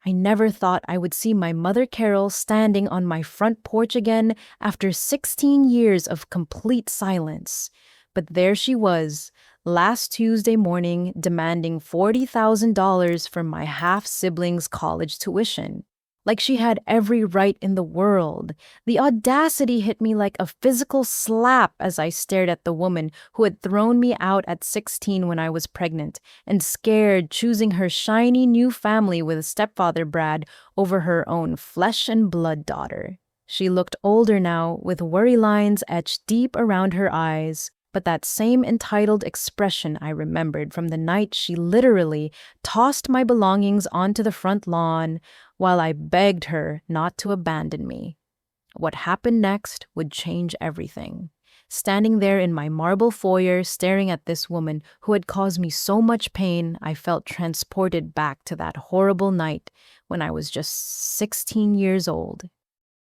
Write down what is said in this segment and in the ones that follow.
I never thought I would see my mother Carol standing on my front porch again after 16 years of complete silence. But there she was, last Tuesday morning, demanding $40,000 for my half sibling's college tuition. Like she had every right in the world. The audacity hit me like a physical slap as I stared at the woman who had thrown me out at 16 when I was pregnant and scared, choosing her shiny new family with stepfather Brad over her own flesh and blood daughter. She looked older now, with worry lines etched deep around her eyes, but that same entitled expression I remembered from the night she literally tossed my belongings onto the front lawn while I begged her not to abandon me. What happened next would change everything. Standing there in my marble foyer, staring at this woman who had caused me so much pain, I felt transported back to that horrible night when I was just 16 years old.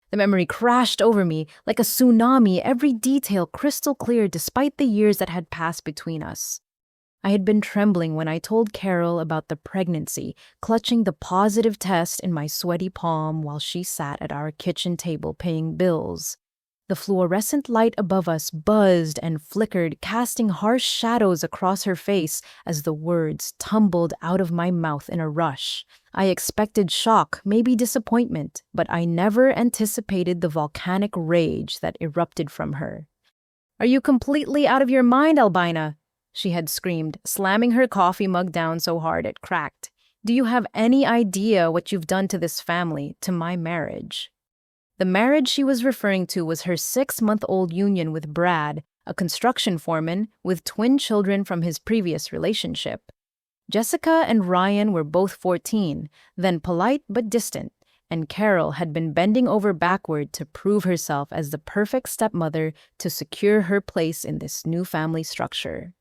The memory crashed over me like a tsunami, every detail crystal clear despite the years that had passed between us. I had been trembling when I told Carol about the pregnancy, clutching the positive test in my sweaty palm while she sat at our kitchen table paying bills. The fluorescent light above us buzzed and flickered, casting harsh shadows across her face as the words tumbled out of my mouth in a rush. I expected shock, maybe disappointment, but I never anticipated the volcanic rage that erupted from her. "Are you completely out of your mind, Albina?" she had screamed, slamming her coffee mug down so hard it cracked. "Do you have any idea what you've done to this family, to my marriage?" The marriage she was referring to was her 6-month-old union with Brad, a construction foreman with twin children from his previous relationship. Jessica and Ryan were both 14, then polite but distant, and Carol had been bending over backward to prove herself as the perfect stepmother to secure her place in this new family structure.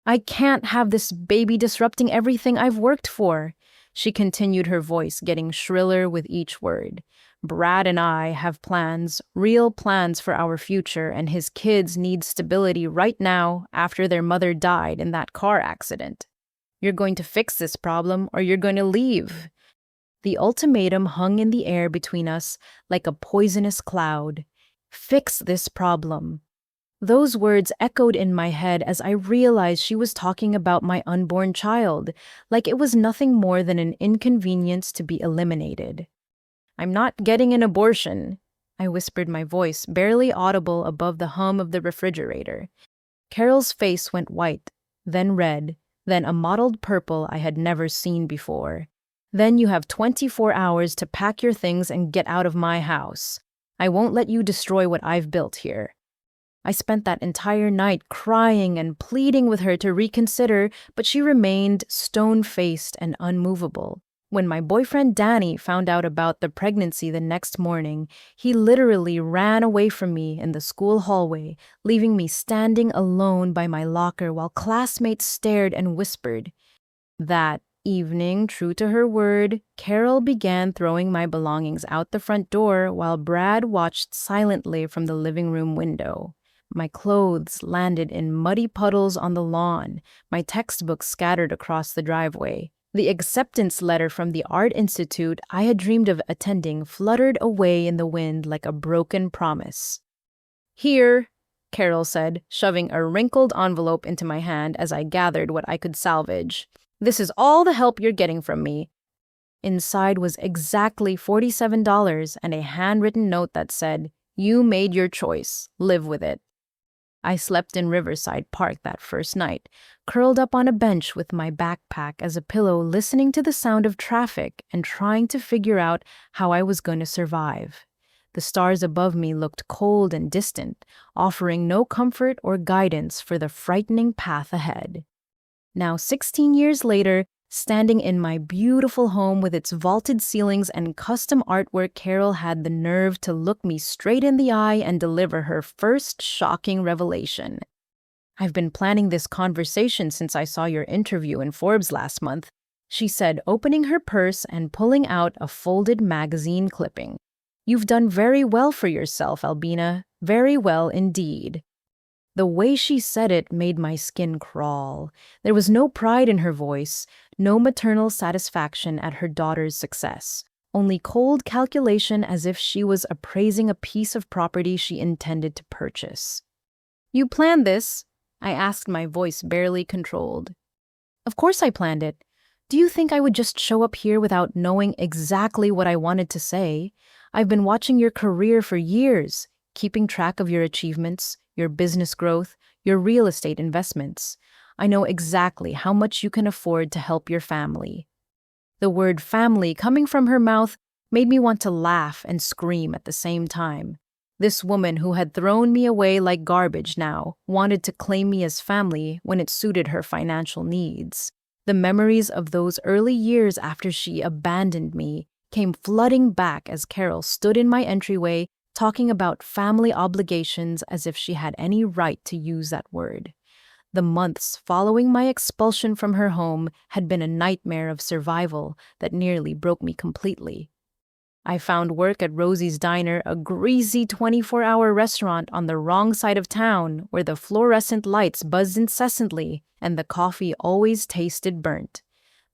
"I can't have this baby disrupting everything I've worked for," she continued, her voice getting shriller with each word. "Brad and I have plans, real plans for our future, and his kids need stability right now after their mother died in that car accident. You're going to fix this problem or you're going to leave." The ultimatum hung in the air between us like a poisonous cloud. Fix this problem. Those words echoed in my head as I realized she was talking about my unborn child, like it was nothing more than an inconvenience to be eliminated. "I'm not getting an abortion," I whispered, my voice barely audible above the hum of the refrigerator. Carol's face went white, then red, then a mottled purple I had never seen before. "Then you have 24 hours to pack your things and get out of my house. I won't let you destroy what I've built here." I spent that entire night crying and pleading with her to reconsider, but she remained stone-faced and unmovable. When my boyfriend Danny found out about the pregnancy the next morning, he literally ran away from me in the school hallway, leaving me standing alone by my locker while classmates stared and whispered. That evening, true to her word, Carol began throwing my belongings out the front door while Brad watched silently from the living room window. My clothes landed in muddy puddles on the lawn, my textbooks scattered across the driveway. The acceptance letter from the Art Institute I had dreamed of attending fluttered away in the wind like a broken promise. "Here," Carol said, shoving a wrinkled envelope into my hand as I gathered what I could salvage. "This is all the help you're getting from me." Inside was exactly $47 and a handwritten note that said, "You made your choice. Live with it." I slept in Riverside Park that first night, curled up on a bench with my backpack as a pillow, listening to the sound of traffic and trying to figure out how I was going to survive. The stars above me looked cold and distant, offering no comfort or guidance for the frightening path ahead. Now, 16 years later, standing in my beautiful home with its vaulted ceilings and custom artwork, Carol had the nerve to look me straight in the eye and deliver her first shocking revelation. "I've been planning this conversation since I saw your interview in Forbes last month," she said, opening her purse and pulling out a folded magazine clipping. "You've done very well for yourself, Albina, very well indeed." The way she said it made my skin crawl. There was no pride in her voice, No maternal satisfaction at her daughter's success, only cold calculation as if she was appraising a piece of property she intended to purchase. "You planned this?" I asked, my voice barely controlled. "Of course I planned it. Do you think I would just show up here without knowing exactly what I wanted to say? I've been watching your career for years, keeping track of your achievements, your business growth, your real estate investments. I know exactly how much you can afford to help your family." The word family coming from her mouth made me want to laugh and scream at the same time. This woman who had thrown me away like garbage now wanted to claim me as family when it suited her financial needs. The memories of those early years after she abandoned me came flooding back as Carol stood in my entryway talking about family obligations as if she had any right to use that word. The months following my expulsion from her home had been a nightmare of survival that nearly broke me completely. I found work at Rosie's Diner, a greasy 24-hour restaurant on the wrong side of town where the fluorescent lights buzzed incessantly and the coffee always tasted burnt.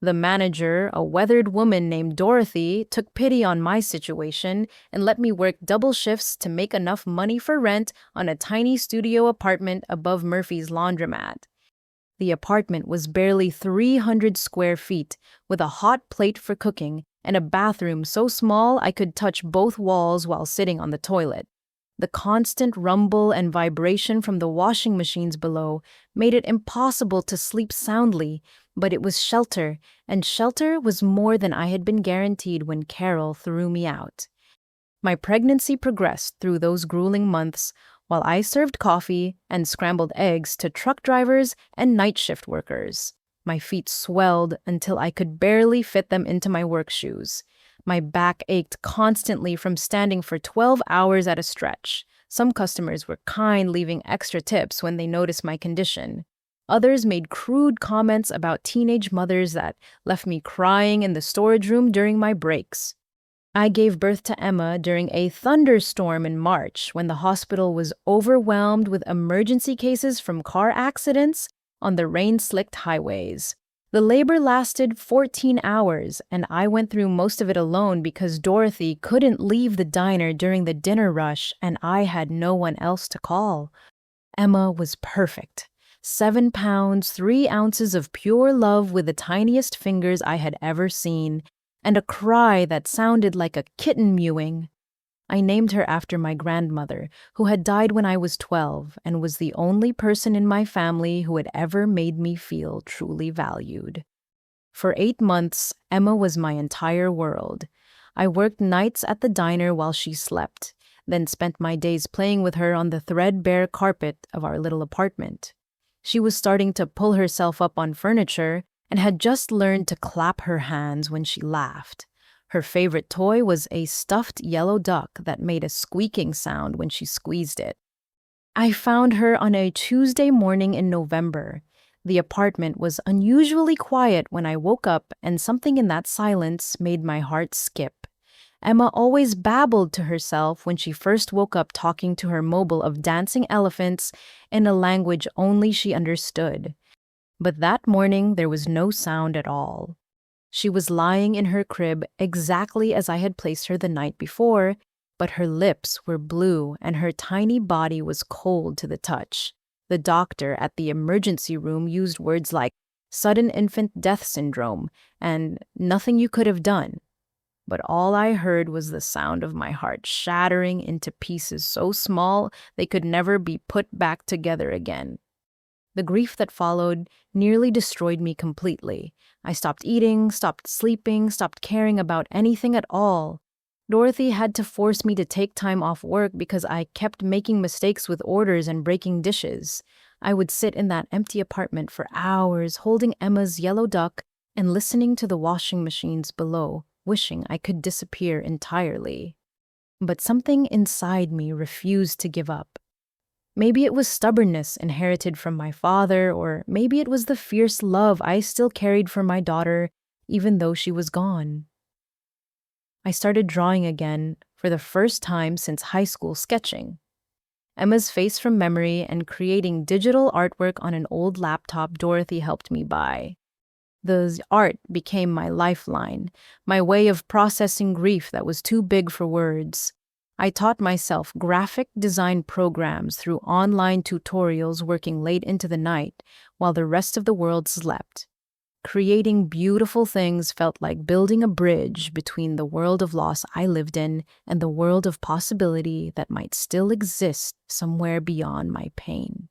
The manager, a weathered woman named Dorothy, took pity on my situation and let me work double shifts to make enough money for rent on a tiny studio apartment above Murphy's laundromat. The apartment was barely 300 square feet, with a hot plate for cooking and a bathroom so small I could touch both walls while sitting on the toilet. The constant rumble and vibration from the washing machines below made it impossible to sleep soundly, but it was shelter, and shelter was more than I had been guaranteed when Carol threw me out. My pregnancy progressed through those grueling months while I served coffee and scrambled eggs to truck drivers and night shift workers. My feet swelled until I could barely fit them into my work shoes. My back ached constantly from standing for 12 hours at a stretch. Some customers were kind, leaving extra tips when they noticed my condition. Others made crude comments about teenage mothers that left me crying in the storage room during my breaks. I gave birth to Emma during a thunderstorm in March when the hospital was overwhelmed with emergency cases from car accidents on the rain-slicked highways. The labor lasted 14 hours, and I went through most of it alone because Dorothy couldn't leave the diner during the dinner rush and I had no one else to call. Emma was perfect. 7 pounds, 3 ounces of pure love with the tiniest fingers I had ever seen, and a cry that sounded like a kitten mewing. I named her after my grandmother, who had died when I was 12 and was the only person in my family who had ever made me feel truly valued. For 8 months, Emma was my entire world. I worked nights at the diner while she slept, then spent my days playing with her on the threadbare carpet of our little apartment. She was starting to pull herself up on furniture and had just learned to clap her hands when she laughed. Her favorite toy was a stuffed yellow duck that made a squeaking sound when she squeezed it. I found her on a Tuesday morning in November. The apartment was unusually quiet when I woke up, and something in that silence made my heart skip. Emma always babbled to herself when she first woke up, talking to her mobile of dancing elephants in a language only she understood. But that morning there was no sound at all. She was lying in her crib exactly as I had placed her the night before, but her lips were blue and her tiny body was cold to the touch. The doctor at the emergency room used words like sudden infant death syndrome and nothing you could have done. But all I heard was the sound of my heart shattering into pieces so small they could never be put back together again. The grief that followed nearly destroyed me completely. I stopped eating, stopped sleeping, stopped caring about anything at all. Dorothy had to force me to take time off work because I kept making mistakes with orders and breaking dishes. I would sit in that empty apartment for hours, holding Emma's yellow duck and listening to the washing machines below, wishing I could disappear entirely. But something inside me refused to give up. Maybe it was stubbornness inherited from my father, or maybe it was the fierce love I still carried for my daughter, even though she was gone. I started drawing again for the first time since high school, sketching Emma's face from memory and creating digital artwork on an old laptop Dorothy helped me buy. The art became my lifeline, my way of processing grief that was too big for words. I taught myself graphic design programs through online tutorials working late into the night while the rest of the world slept. Creating beautiful things felt like building a bridge between the world of loss I lived in and the world of possibility that might still exist somewhere beyond my pain.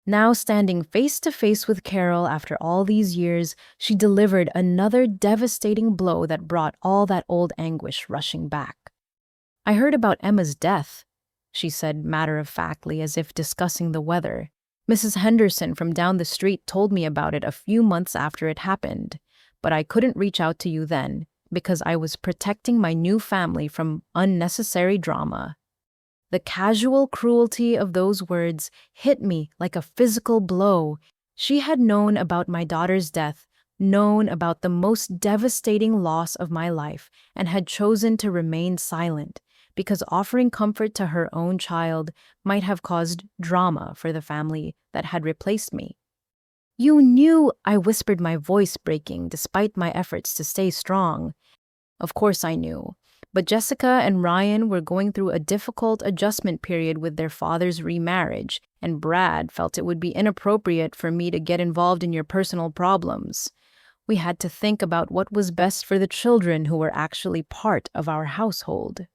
Now, standing face to face with Carol after all these years, she delivered another devastating blow that brought all that old anguish rushing back. "I heard about Emma's death," she said matter-of-factly as if discussing the weather. "Mrs. Henderson from down the street told me about it a few months after it happened, but I couldn't reach out to you then because I was protecting my new family from unnecessary drama." The casual cruelty of those words hit me like a physical blow. She had known about my daughter's death, known about the most devastating loss of my life, and had chosen to remain silent because offering comfort to her own child might have caused drama for the family that had replaced me. "You knew," I whispered, my voice breaking despite my efforts to stay strong. Of course I knew. But Jessica and Ryan were going through a difficult adjustment period with their father's remarriage, and Brad felt it would be inappropriate for me to get involved in your personal problems. We had to think about what was best for the children who were actually part of our household.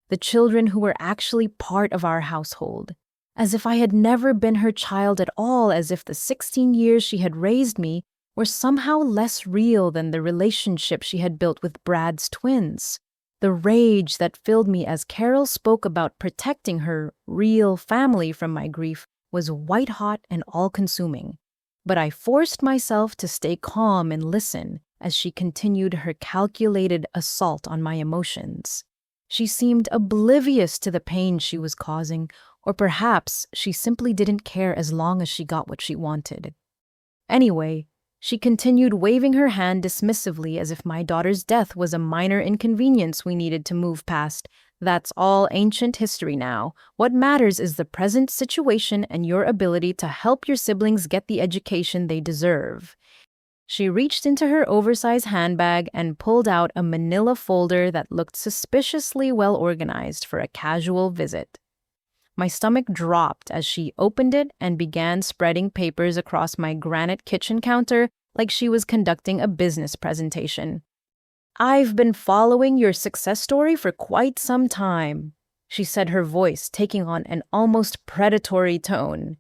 The children who were actually part of our household. As if I had never been her child at all, as if the 16 years she had raised me were somehow less real than the relationship she had built with Brad's twins. The rage that filled me as Carol spoke about protecting her real family from my grief was white-hot and all-consuming. But I forced myself to stay calm and listen as she continued her calculated assault on my emotions. She seemed oblivious to the pain she was causing, or perhaps she simply didn't care as long as she got what she wanted. Anyway, she continued waving her hand dismissively as if my daughter's death was a minor inconvenience we needed to move past. "That's all ancient history now. What matters is the present situation and your ability to help your siblings get the education they deserve." She reached into her oversized handbag and pulled out a manila folder that looked suspiciously well organized for a casual visit. My stomach dropped as she opened it and began spreading papers across my granite kitchen counter like she was conducting a business presentation. "I've been following your success story for quite some time," she said, her voice taking on an almost predatory tone.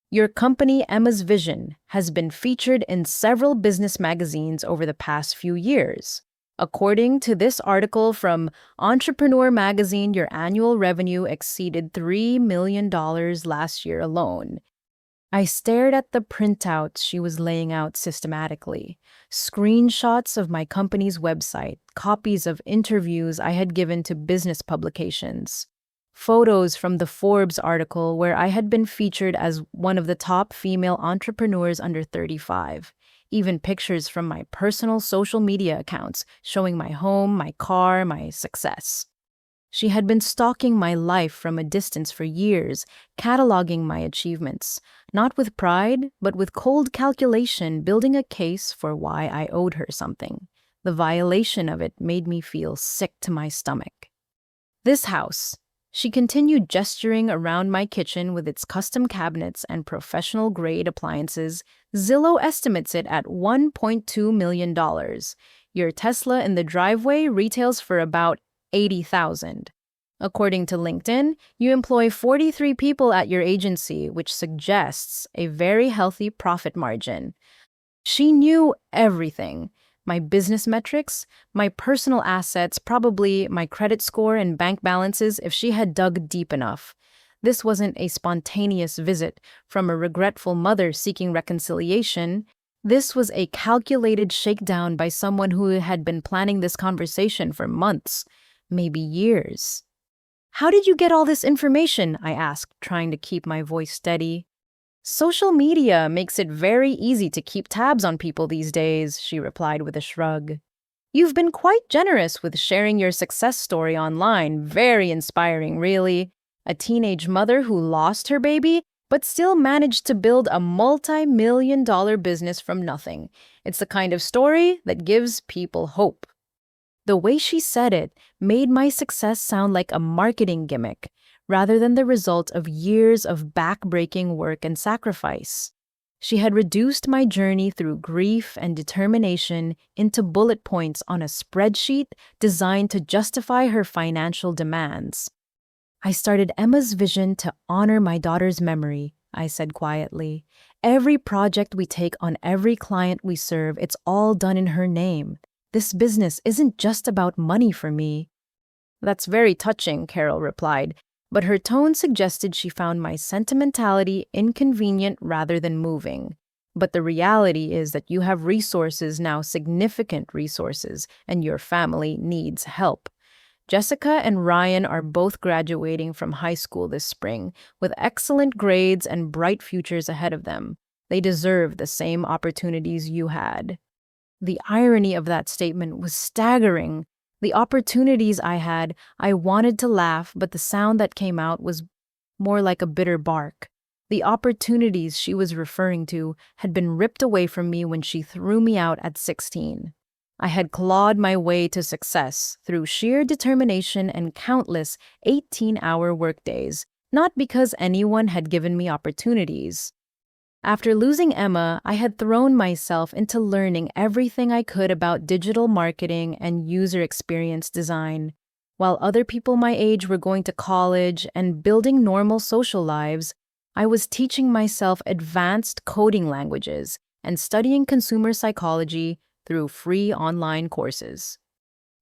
"Your company, Emma's Vision, has been featured in several business magazines over the past few years. According to this article from Entrepreneur Magazine, your annual revenue exceeded $3 million last year alone." I stared at the printouts she was laying out systematically. Screenshots of my company's website, copies of interviews I had given to business publications, photos from the Forbes article where I had been featured as one of the top female entrepreneurs under 35. Even pictures from my personal social media accounts showing my home, my car, my success. She had been stalking my life from a distance for years, cataloging my achievements, not with pride, but with cold calculation, building a case for why I owed her something. The violation of it made me feel sick to my stomach. "This house," she continued, gesturing around my kitchen with its custom cabinets and professional-grade appliances, "Zillow estimates it at $1.2 million. Your Tesla in the driveway retails for about $80,000. According to LinkedIn, you employ 43 people at your agency, which suggests a very healthy profit margin." She knew everything. My business metrics, my personal assets, probably my credit score and bank balances if she had dug deep enough. This wasn't a spontaneous visit from a regretful mother seeking reconciliation. This was a calculated shakedown by someone who had been planning this conversation for months, maybe years. "How did you get all this information?" I asked, trying to keep my voice steady. "Social media makes it very easy to keep tabs on people these days," she replied with a shrug. "You've been quite generous with sharing your success story online. Very inspiring, really. A teenage mother who lost her baby but still managed to build a multi-million-dollar business from nothing. It's the kind of story that gives people hope. The way she said it made my success sound like a marketing gimmick rather than the result of years of back-breaking work and sacrifice. She had reduced my journey through grief and determination into bullet points on a spreadsheet designed to justify her financial demands. I started Emma's vision to honor my daughter's memory, I said quietly. Every project we take on every client we serve, it's all done in her name. This business isn't just about money for me. That's very touching, Carol replied, but her tone suggested she found my sentimentality inconvenient rather than moving. But the reality is that you have resources now, significant resources, and your family needs help. Jessica and Ryan are both graduating from high school this spring, with excellent grades and bright futures ahead of them. They deserve the same opportunities you had. The irony of that statement was staggering. The opportunities I had, I wanted to laugh, but the sound that came out was more like a bitter bark. The opportunities she was referring to had been ripped away from me when she threw me out at 16. I had clawed my way to success through sheer determination and countless 18-hour workdays, not because anyone had given me opportunities. After losing Emma, I had thrown myself into learning everything I could about digital marketing and user experience design. While other people my age were going to college and building normal social lives, I was teaching myself advanced coding languages and studying consumer psychology through free online courses.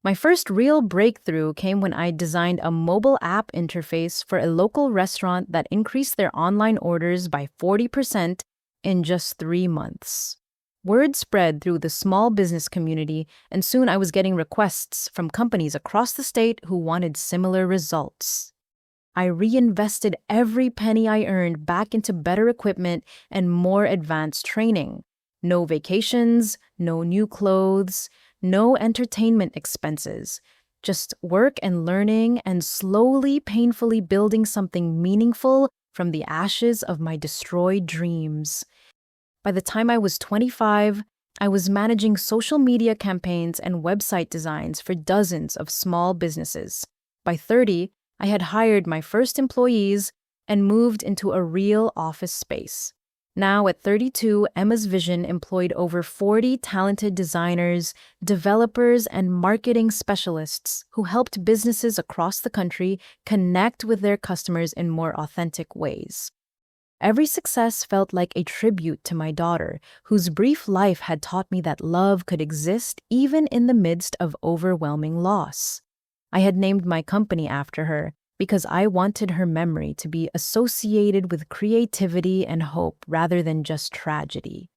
My first real breakthrough came when I designed a mobile app interface for a local restaurant that increased their online orders by 40% in just 3 months. Word spread through the small business community, and soon I was getting requests from companies across the state who wanted similar results. I reinvested every penny I earned back into better equipment and more advanced training. No vacations, no new clothes, no entertainment expenses. Just work and learning and slowly, painfully building something meaningful from the ashes of my destroyed dreams. By the time I was 25, I was managing social media campaigns and website designs for dozens of small businesses. By 30, I had hired my first employees and moved into a real office space. Now, at 32, Emma's vision employed over 40 talented designers, developers, and marketing specialists who helped businesses across the country connect with their customers in more authentic ways. Every success felt like a tribute to my daughter, whose brief life had taught me that love could exist even in the midst of overwhelming loss. I had named my company after her because I wanted her memory to be associated with creativity and hope rather than just tragedy.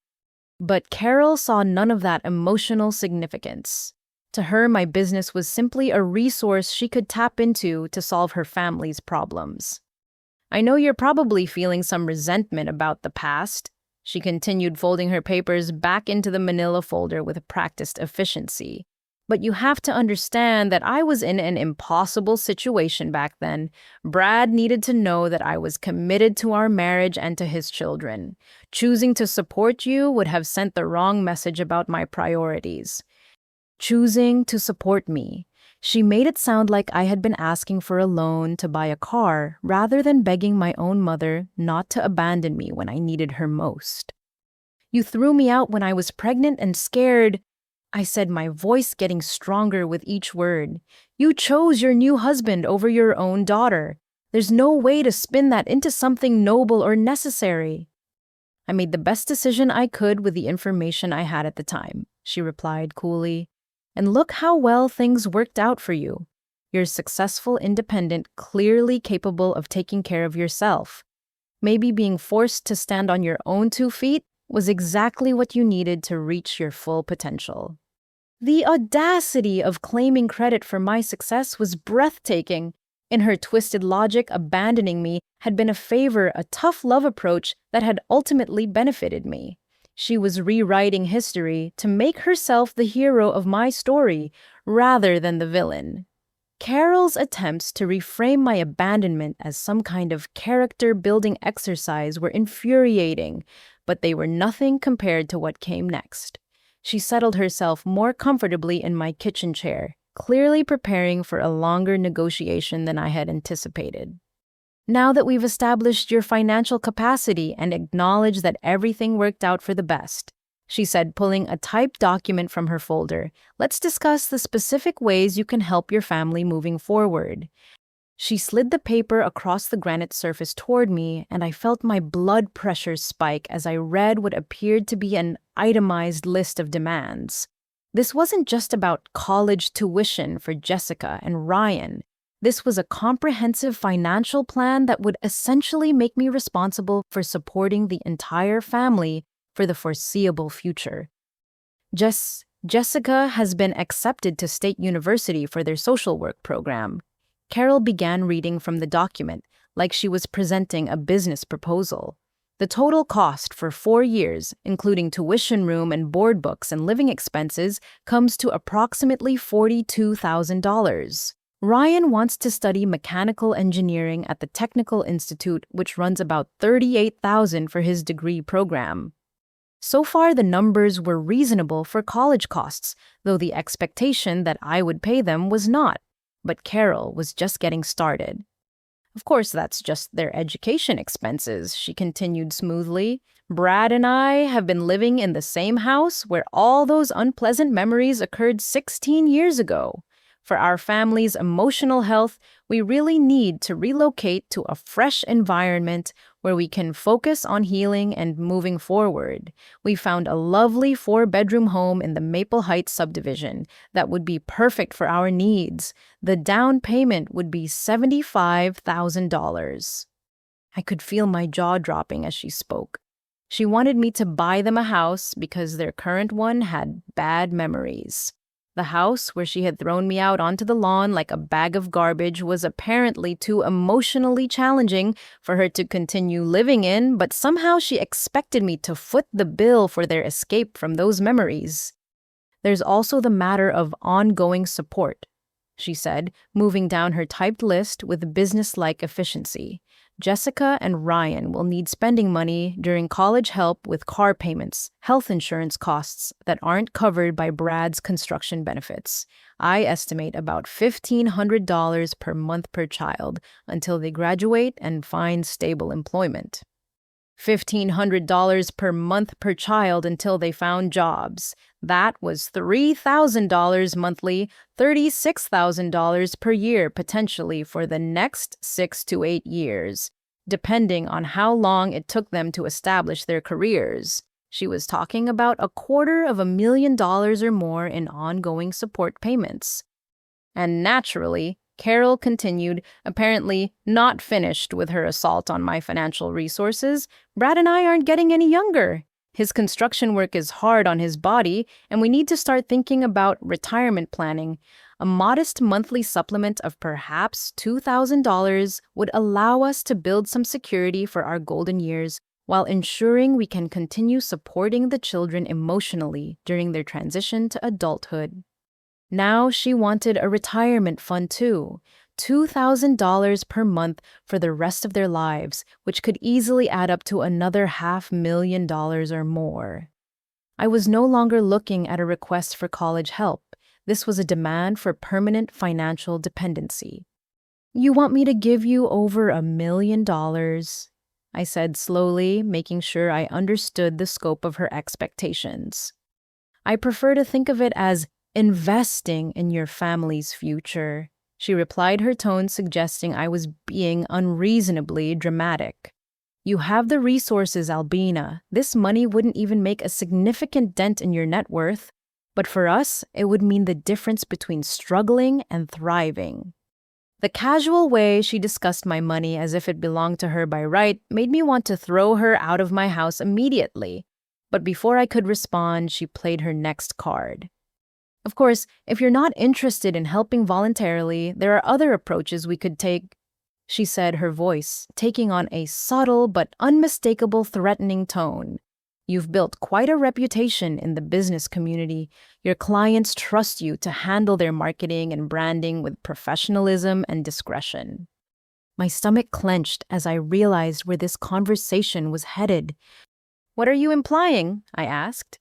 But Carol saw none of that emotional significance. To her, my business was simply a resource she could tap into to solve her family's problems. I know you're probably feeling some resentment about the past. She continued, folding her papers back into the manila folder with practiced efficiency. But you have to understand that I was in an impossible situation back then. Brad needed to know that I was committed to our marriage and to his children. Choosing to support you would have sent the wrong message about my priorities. Choosing to support me. She made it sound like I had been asking for a loan to buy a car rather than begging my own mother not to abandon me when I needed her most. You threw me out when I was pregnant and scared, I said, my voice getting stronger with each word. You chose your new husband over your own daughter. There's no way to spin that into something noble or necessary. I made the best decision I could with the information I had at the time, she replied coolly. And look how well things worked out for you. You're successful, independent, clearly capable of taking care of yourself. Maybe being forced to stand on your own 2 feet was exactly what you needed to reach your full potential. The audacity of claiming credit for my success was breathtaking. In her twisted logic, abandoning me had been a tough love approach that had ultimately benefited me. She was rewriting history to make herself the hero of my story rather than the villain. Carol's attempts to reframe my abandonment as some kind of character-building exercise were infuriating, but they were nothing compared to what came next. She settled herself more comfortably in my kitchen chair, clearly preparing for a longer negotiation than I had anticipated. Now that we've established your financial capacity and acknowledged that everything worked out for the best, she said, pulling a typed document from her folder, let's discuss the specific ways you can help your family moving forward. She slid the paper across the granite surface toward me, and I felt my blood pressure spike as I read what appeared to be an itemized list of demands. This wasn't just about college tuition for Jessica and Ryan. This was a comprehensive financial plan that would essentially make me responsible for supporting the entire family for the foreseeable future. Jessica has been accepted to State University for their social work program. Carol began reading from the document like she was presenting a business proposal. The total cost for 4 years, including tuition room and board books and living expenses, comes to approximately $42,000. Ryan wants to study mechanical engineering at the Technical Institute, which runs about $38,000 for his degree program. So far, the numbers were reasonable for college costs, though the expectation that I would pay them was not. But Carol was just getting started. Of course, that's just their education expenses, she continued smoothly. Brad and I have been living in the same house where all those unpleasant memories occurred 16 years ago. For our family's emotional health, we really need to relocate to a fresh environment where we can focus on healing and moving forward. We found a lovely 4-bedroom home in the Maple Heights subdivision that would be perfect for our needs. The down payment would be $75,000. I could feel my jaw dropping as she spoke. She wanted me to buy them a house because their current one had bad memories. The house where she had thrown me out onto the lawn like a bag of garbage was apparently too emotionally challenging for her to continue living in, but somehow she expected me to foot the bill for their escape from those memories. There's also the matter of ongoing support, she said, moving down her typed list with business-like efficiency. Jessica and Ryan will need spending money during college help with car payments, health insurance costs that aren't covered by Brad's construction benefits. I estimate about $1,500 per month per child until they graduate and find stable employment. $1,500 per month per child until they found jobs. That was $3,000 monthly, $36,000 per year potentially for the next 6 to 8 years, depending on how long it took them to establish their careers. She was talking about $250,000 or more in ongoing support payments. And naturally, Carol continued, apparently not finished with her assault on my financial resources. Brad and I aren't getting any younger. His construction work is hard on his body, and we need to start thinking about retirement planning. A modest monthly supplement of perhaps $2,000 would allow us to build some security for our golden years while ensuring we can continue supporting the children emotionally during their transition to adulthood. Now she wanted a retirement fund too, $2,000 per month for the rest of their lives, which could easily add up to another $500,000 or more. I was no longer looking at a request for college help. This was a demand for permanent financial dependency. You want me to give you over $1 million? I said slowly, making sure I understood the scope of her expectations. I prefer to think of it as investing in your family's future, she replied, her tone suggesting I was being unreasonably dramatic. You have the resources, Albina. This money wouldn't even make a significant dent in your net worth, but for us, it would mean the difference between struggling and thriving. The casual way she discussed my money as if it belonged to her by right made me want to throw her out of my house immediately. But before I could respond, she played her next card. Of course, if you're not interested in helping voluntarily, there are other approaches we could take, she said, her voice taking on a subtle but unmistakable threatening tone. You've built quite a reputation in the business community. Your clients trust you to handle their marketing and branding with professionalism and discretion." My stomach clenched as I realized where this conversation was headed. "What are you implying?" I asked.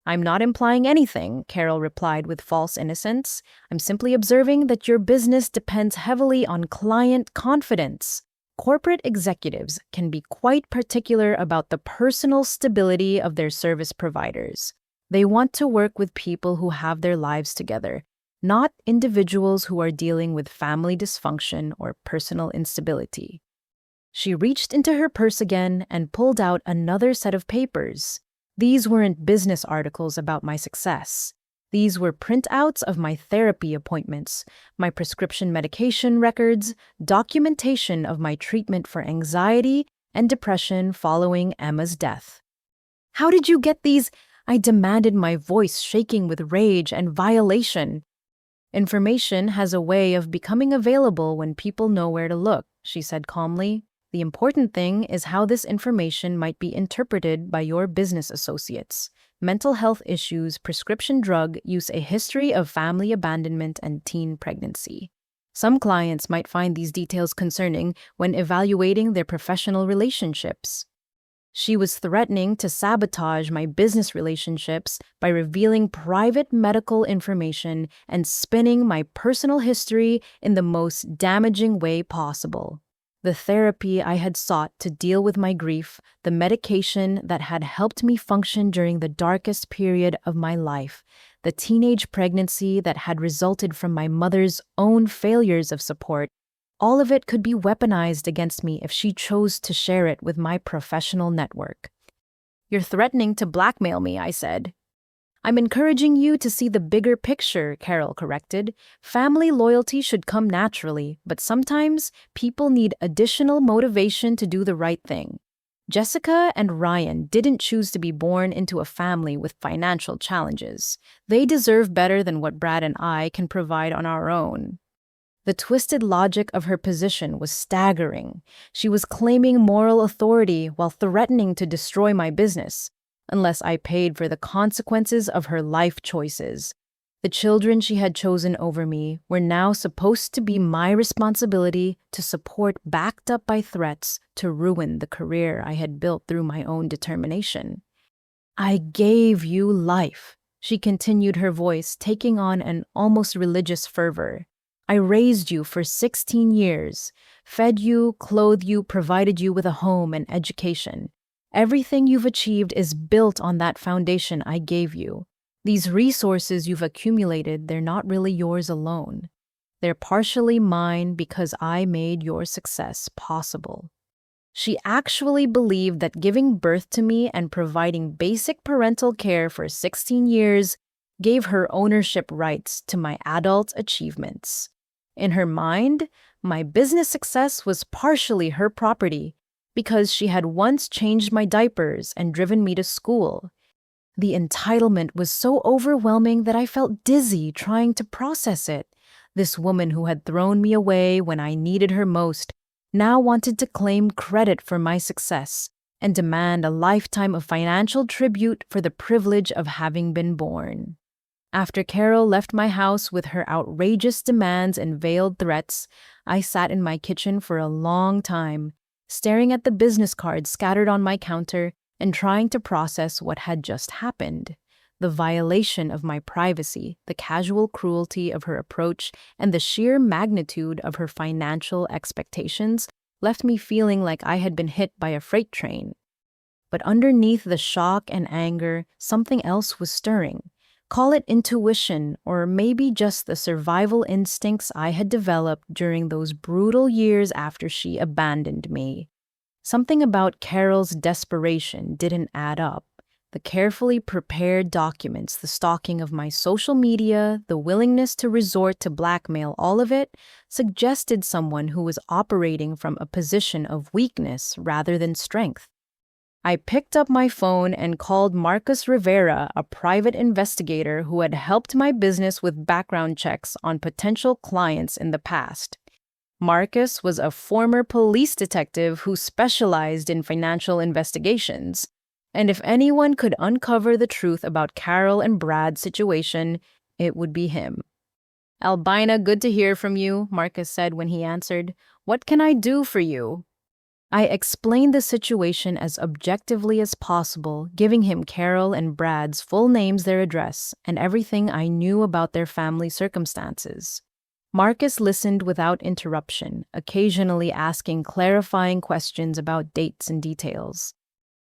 "I'm not implying anything," Carol replied with false innocence. "I'm simply observing that your business depends heavily on client confidence. Corporate executives can be quite particular about the personal stability of their service providers. They want to work with people who have their lives together, not individuals who are dealing with family dysfunction or personal instability." She reached into her purse again and pulled out another set of papers. These weren't business articles about my success. These were printouts of my therapy appointments, my prescription medication records, documentation of my treatment for anxiety and depression following Emma's death. "How did you get these?" I demanded, my voice shaking with rage and violation. "Information has a way of becoming available when people know where to look," she said calmly. "The important thing is how this information might be interpreted by your business associates. Mental health issues, prescription drug use, a history of family abandonment, and teen pregnancy. Some clients might find these details concerning when evaluating their professional relationships." She was threatening to sabotage my business relationships by revealing private medical information and spinning my personal history in the most damaging way possible. The therapy I had sought to deal with my grief, the medication that had helped me function during the darkest period of my life, the teenage pregnancy that had resulted from my mother's own failures of support, all of it could be weaponized against me if she chose to share it with my professional network. "You're threatening to blackmail me," I said. "I'm encouraging you to see the bigger picture," Carol corrected. "Family loyalty should come naturally, but sometimes people need additional motivation to do the right thing. Jessica and Ryan didn't choose to be born into a family with financial challenges. They deserve better than what Brad and I can provide on our own." The twisted logic of her position was staggering. She was claiming moral authority while threatening to destroy my business, unless I paid for the consequences of her life choices. The children she had chosen over me were now supposed to be my responsibility to support, backed up by threats to ruin the career I had built through my own determination. "I gave you life," she continued, her voice taking on an almost religious fervor. "I raised you for 16 years, fed you, clothed you, provided you with a home and education. Everything you've achieved is built on that foundation I gave you. These resources you've accumulated, they're not really yours alone. They're partially mine because I made your success possible." She actually believed that giving birth to me and providing basic parental care for 16 years gave her ownership rights to my adult achievements. In her mind, my business success was partially her property because she had once changed my diapers and driven me to school. The entitlement was so overwhelming that I felt dizzy trying to process it. This woman who had thrown me away when I needed her most now wanted to claim credit for my success and demand a lifetime of financial tribute for the privilege of having been born. After Carol left my house with her outrageous demands and veiled threats, I sat in my kitchen for a long time, staring at the business cards scattered on my counter and trying to process what had just happened. The violation of my privacy, the casual cruelty of her approach, and the sheer magnitude of her financial expectations left me feeling like I had been hit by a freight train. But underneath the shock and anger, something else was stirring. Call it intuition, or maybe just the survival instincts I had developed during those brutal years after she abandoned me. Something about Carol's desperation didn't add up. The carefully prepared documents, the stalking of my social media, the willingness to resort to blackmail, all of it suggested someone who was operating from a position of weakness rather than strength. I picked up my phone and called Marcus Rivera, a private investigator who had helped my business with background checks on potential clients in the past. Marcus was a former police detective who specialized in financial investigations. And if anyone could uncover the truth about Carol and Brad's situation, it would be him. Albina, good to hear from you, Marcus said when he answered. What can I do for you? I explained the situation as objectively as possible, giving him Carol and Brad's full names, their address, and everything I knew about their family circumstances. Marcus listened without interruption, occasionally asking clarifying questions about dates and details.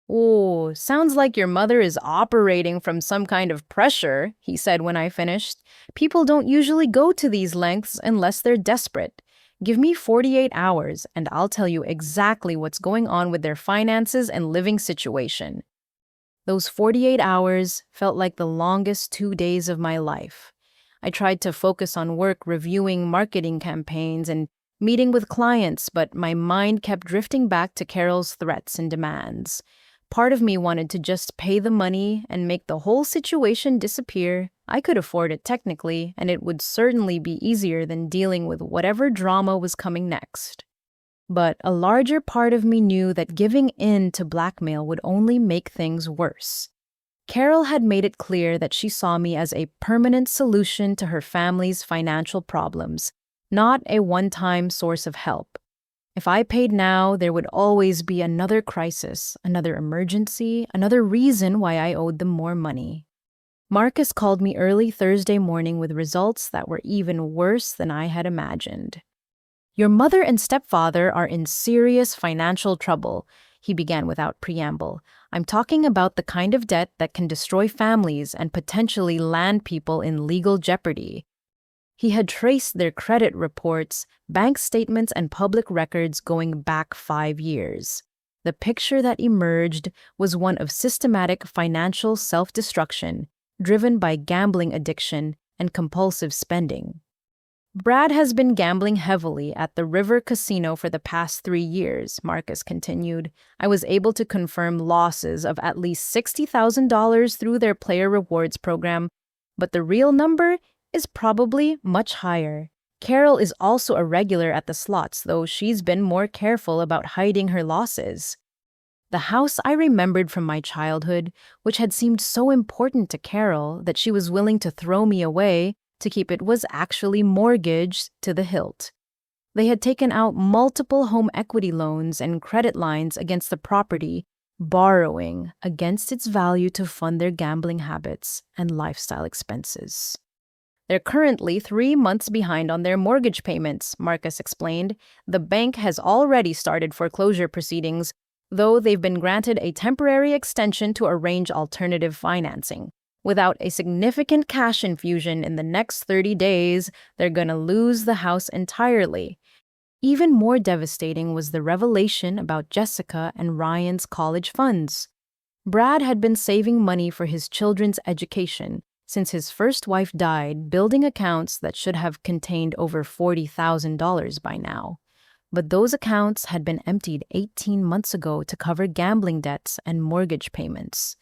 Oh, sounds like your mother is operating from some kind of pressure, he said when I finished. People don't usually go to these lengths unless they're desperate. Give me 48 hours and I'll tell you exactly what's going on with their finances and living situation. Those 48 hours felt like the longest 2 days of my life. I tried to focus on work, reviewing marketing campaigns and meeting with clients, but my mind kept drifting back to Carol's threats and demands. Part of me wanted to just pay the money and make the whole situation disappear. I could afford it technically, and it would certainly be easier than dealing with whatever drama was coming next. But a larger part of me knew that giving in to blackmail would only make things worse. Carol had made it clear that she saw me as a permanent solution to her family's financial problems, not a one-time source of help. If I paid now, there would always be another crisis, another emergency, another reason why I owed them more money. Marcus called me early Thursday morning with results that were even worse than I had imagined. Your mother and stepfather are in serious financial trouble, he began without preamble. I'm talking about the kind of debt that can destroy families and potentially land people in legal jeopardy. He had traced their credit reports, bank statements, and public records going back 5 years. The picture that emerged was one of systematic financial self-destruction, driven by gambling addiction and compulsive spending. Brad has been gambling heavily at the River Casino for the past 3 years, Marcus continued. I was able to confirm losses of at least $60,000 through their player rewards program, but the real number is probably much higher. Carol is also a regular at the slots, though she's been more careful about hiding her losses. The house I remembered from my childhood, which had seemed so important to Carol that she was willing to throw me away to keep it, was actually mortgaged to the hilt. They had taken out multiple home equity loans and credit lines against the property, borrowing against its value to fund their gambling habits and lifestyle expenses. They're currently 3 months behind on their mortgage payments, Marcus explained. The bank has already started foreclosure proceedings, though they've been granted a temporary extension to arrange alternative financing. Without a significant cash infusion in the next 30 days, they're going to lose the house entirely. Even more devastating was the revelation about Jessica and Ryan's college funds. Brad had been saving money for his children's education since his first wife died, building accounts that should have contained over $40,000 by now. But those accounts had been emptied 18 months ago to cover gambling debts and mortgage payments.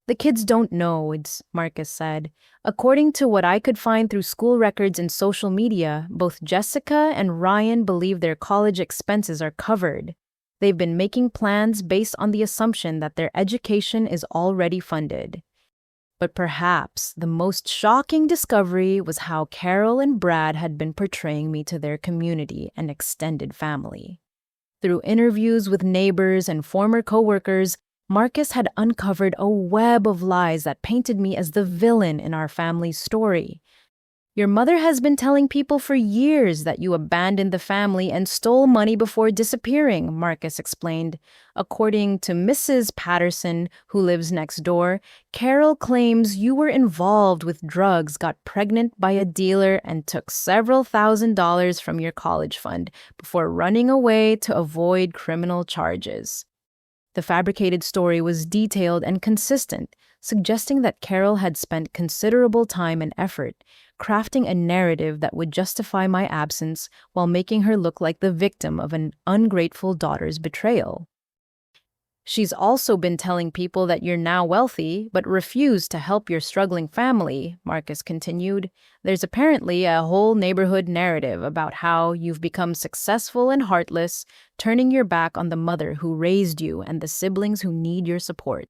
The kids don't know, Marcus said. According to what I could find through school records and social media, both Jessica and Ryan believe their college expenses are covered. They've been making plans based on the assumption that their education is already funded. But perhaps the most shocking discovery was how Carol and Brad had been portraying me to their community and extended family. Through interviews with neighbors and former coworkers, Marcus had uncovered a web of lies that painted me as the villain in our family's story. Your mother has been telling people for years that you abandoned the family and stole money before disappearing, Marcus explained. According to Mrs. Patterson, who lives next door, Carol claims you were involved with drugs, got pregnant by a dealer, and took several $1,000s from your college fund before running away to avoid criminal charges. The fabricated story was detailed and consistent, suggesting that Carol had spent considerable time and effort crafting a narrative that would justify my absence while making her look like the victim of an ungrateful daughter's betrayal. She's also been telling people that you're now wealthy, but refuse to help your struggling family, Marcus continued. There's apparently a whole neighborhood narrative about how you've become successful and heartless, turning your back on the mother who raised you and the siblings who need your support.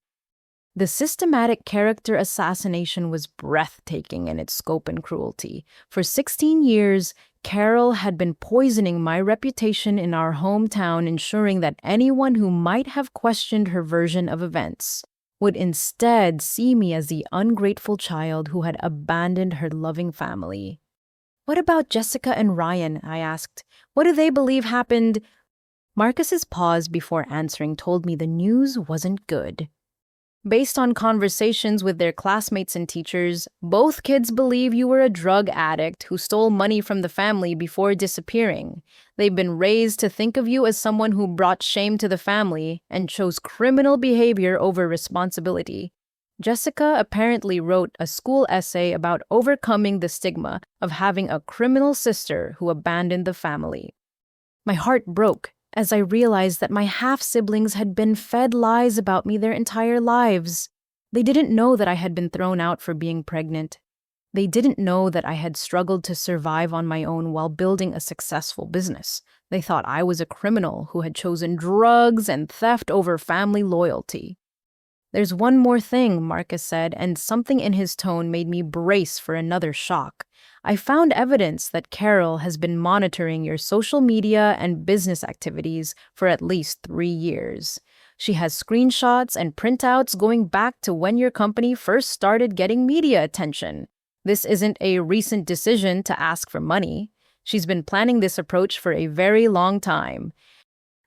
The systematic character assassination was breathtaking in its scope and cruelty. For 16 years, Carol had been poisoning my reputation in our hometown, ensuring that anyone who might have questioned her version of events would instead see me as the ungrateful child who had abandoned her loving family. "What about Jessica and Ryan?" I asked. "What do they believe happened?" Marcus's pause before answering told me the news wasn't good. Based on conversations with their classmates and teachers, both kids believe you were a drug addict who stole money from the family before disappearing. They've been raised to think of you as someone who brought shame to the family and chose criminal behavior over responsibility. Jessica apparently wrote a school essay about overcoming the stigma of having a criminal sister who abandoned the family. My heart broke as I realized that my half-siblings had been fed lies about me their entire lives. They didn't know that I had been thrown out for being pregnant. They didn't know that I had struggled to survive on my own while building a successful business. They thought I was a criminal who had chosen drugs and theft over family loyalty. "There's one more thing," Marcus said, and something in his tone made me brace for another shock. "I found evidence that Carol has been monitoring your social media and business activities for at least 3 years. She has screenshots and printouts going back to when your company first started getting media attention. This isn't a recent decision to ask for money. She's been planning this approach for a very long time."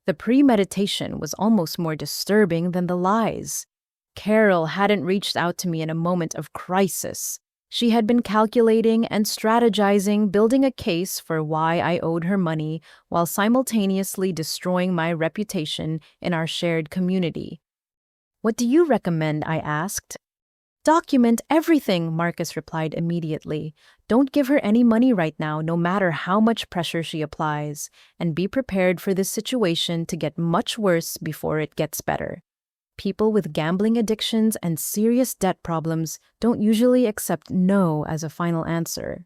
The premeditation was almost more disturbing than the lies. Carol hadn't reached out to me in a moment of crisis. She had been calculating and strategizing, building a case for why I owed her money while simultaneously destroying my reputation in our shared community. "What do you recommend?" I asked. "Document everything," Marcus replied immediately. "Don't give her any money right now, no matter how much pressure she applies, and be prepared for this situation to get much worse before it gets better. People with gambling addictions and serious debt problems don't usually accept no as a final answer."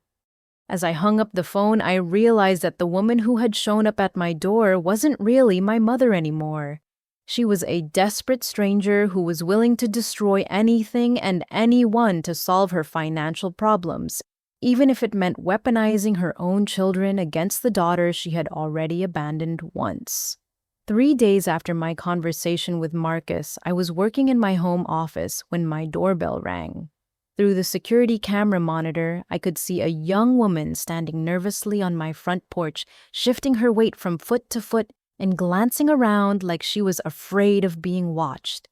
As I hung up the phone, I realized that the woman who had shown up at my door wasn't really my mother anymore. She was a desperate stranger who was willing to destroy anything and anyone to solve her financial problems, even if it meant weaponizing her own children against the daughter she had already abandoned once. 3 days after my conversation with Marcus, I was working in my home office when my doorbell rang. Through the security camera monitor, I could see a young woman standing nervously on my front porch, shifting her weight from foot to foot and glancing around like she was afraid of being watched.